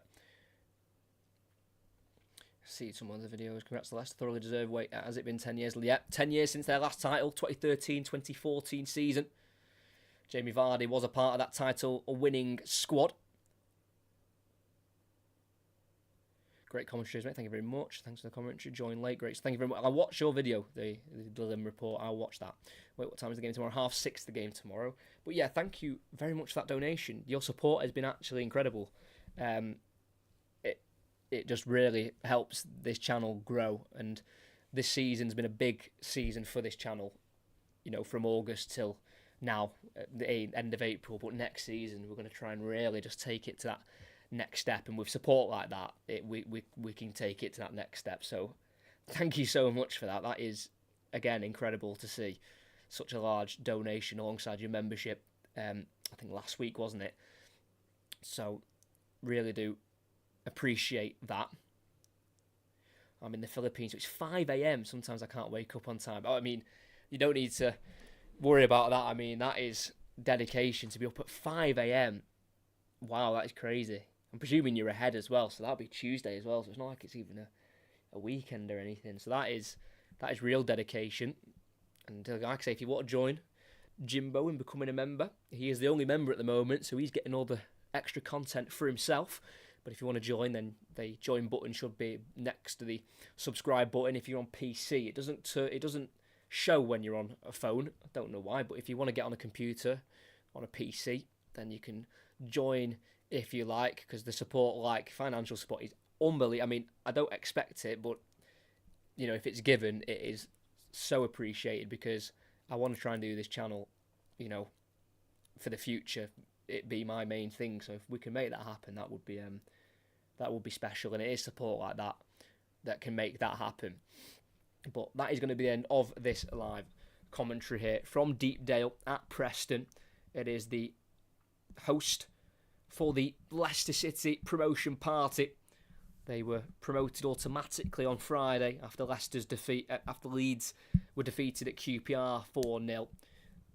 See some other videos. Congrats to Leicester. Thoroughly deserved. Wait, has it been 10 years? Yeah, 10 years since their last title, 2013-2014 season. Jamie Vardy was a part of that title-winning squad. Great commentaries, mate. Thank you very much. Thanks for the commentary. Join late. Great. Thank you very much. I'll watch your video, the Dillon report. I'll watch that. Wait, what time is the game tomorrow? 6:30 the game tomorrow. But yeah, thank you very much for that donation. Your support has been actually incredible. It just really helps this channel grow, and this season's been a big season for this channel. from August till now, at the end of April. But next season, we're going to try and really just take it to that next step. And with support like that, we can take it to that next step. So thank you so much for that. That is, again, incredible to see such a large donation alongside your membership. I think last week, wasn't it? So really do appreciate that. I'm in the Philippines, so it's 5 a.m. Sometimes I can't wake up on time. I mean, you don't need to worry about that. I mean, that is dedication to be up at 5 a.m. Wow, that is crazy. I'm presuming you're ahead as well, so that'll be Tuesday as well. So it's not like it's even a weekend or anything. So that is real dedication. And like I say, if you want to join Jimbo in becoming a member, he is the only member at the moment, so he's getting all the extra content for himself. But if you want to join, then the join button should be next to the subscribe button. If you're on PC, it doesn't show when you're on a phone. I don't know why, but if you want to get on a computer, on a PC, then you can join if you like, because the support, like financial support, is unbelievable. I mean, I don't expect it, but if it's given, it is so appreciated, because I want to try and do this channel, for the future, it be my main thing. So if we can make that happen, that would be special, and it is support like that can make that happen. But that is going to be the end of this live commentary here from Deepdale at Preston. It is the host for the Leicester City promotion party. They were promoted automatically on Friday after Leeds were defeated at QPR 4-0.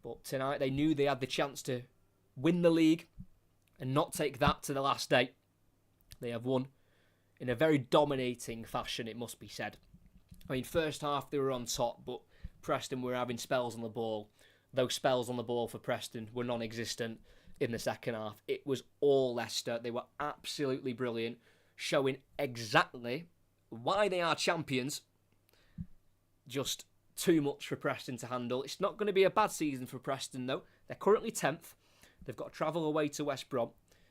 But tonight they knew they had the chance to win the league and not take that to the last day. They have won in a very dominating fashion, it must be said. I mean, first half they were on top, but Preston were having spells on the ball. Those spells on the ball for Preston were non-existent in the second half. It was all Leicester. They were absolutely brilliant, showing exactly why they are champions. Just too much for Preston to handle. It's not going to be a bad season for Preston, though. They're currently 10th. They've got to travel away to West Brom,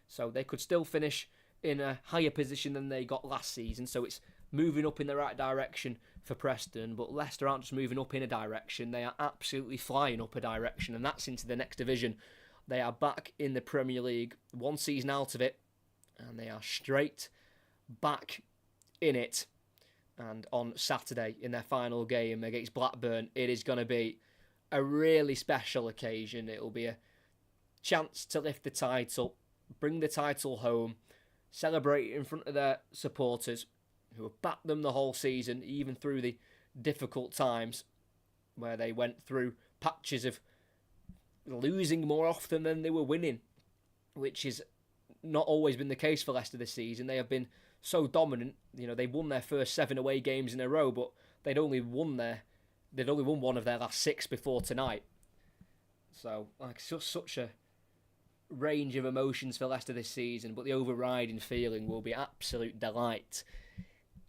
so they could still finish in a higher position than they got last season. So it's moving up in the right direction for Preston, but Leicester aren't just moving up in a direction. They are absolutely flying up a direction, and that's into the next division. They are back in the Premier League, one season out of it, and they are straight back in it. And on Saturday, in their final game against Blackburn, it is going to be a really special occasion. It will be a chance to lift the title, bring the title home, celebrate in front of their supporters who have backed them the whole season, even through the difficult times where they went through patches of losing more often than they were winning, which is not always been the case for Leicester this season. They have been so dominant. They won their first 7 away games in a row, but they'd only won one of their last 6 before tonight. So, such a range of emotions for Leicester this season, but the overriding feeling will be absolute delight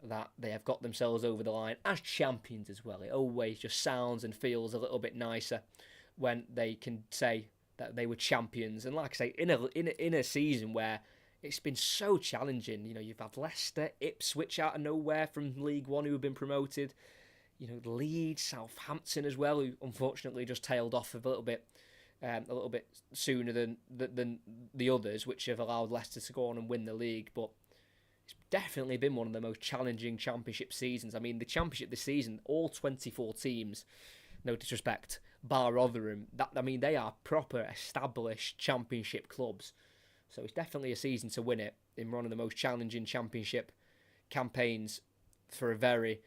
that they have got themselves over the line as champions as well. It always just sounds and feels a little bit nicer when they can say that they were champions. And like I say, in a season where it's been so challenging, you've had Leicester, Ipswich out of nowhere from League One who have been promoted, Leeds, Southampton as well, who unfortunately just tailed off a little bit sooner than the others, which have allowed Leicester to go on and win the league. But it's definitely been one of the most challenging championship seasons. I mean, the championship this season, all 24 teams, no disrespect, bar Rotherham, they are proper established championship clubs. So it's definitely a season to win it in one of the most challenging championship campaigns for a very,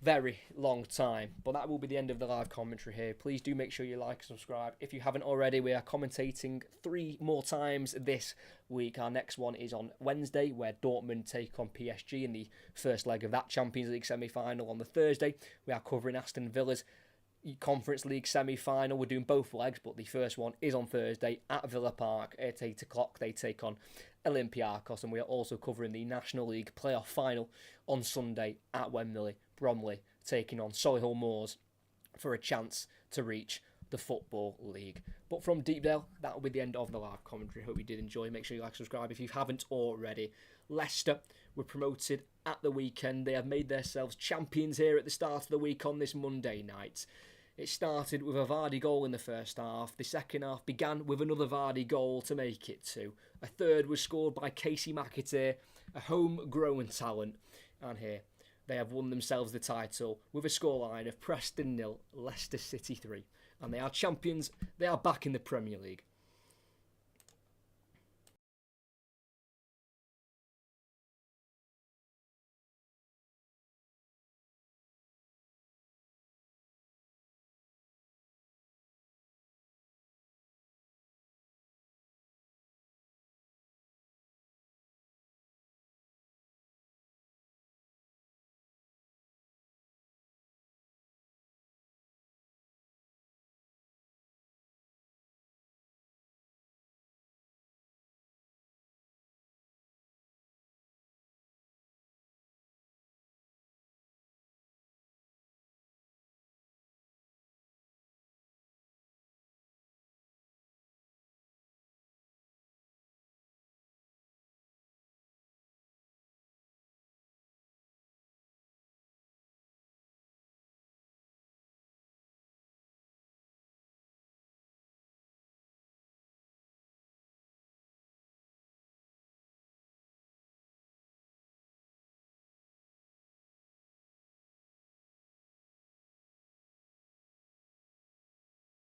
very long time. But that will be the end of the live commentary here. Please do make sure you like and subscribe. If you haven't already, we are commentating 3 more times this week. Our next one is on Wednesday, where Dortmund take on PSG in the first leg of that Champions League semi-final. On the Thursday, we are covering Aston Villa's Conference League semi-final. We're doing both legs, but the first one is on Thursday at Villa Park at 8 o'clock. They take on Olympiacos, and we are also covering the National League playoff final on Sunday at Wembley. Bromley taking on Solihull Moors for a chance to reach the Football League. But from Deepdale, that will be the end of the live commentary. Hope you did enjoy. Make sure you like and subscribe if you haven't already. Leicester were promoted at the weekend. They have made themselves champions here at the start of the week on this Monday night. It started with a Vardy goal in the first half. The second half began with another Vardy goal to make it 2. A third was scored by Casey McAteer, a homegrown talent. And here, they have won themselves the title with a scoreline of Preston 0, Leicester City 3. And they are champions. They are back in the Premier League.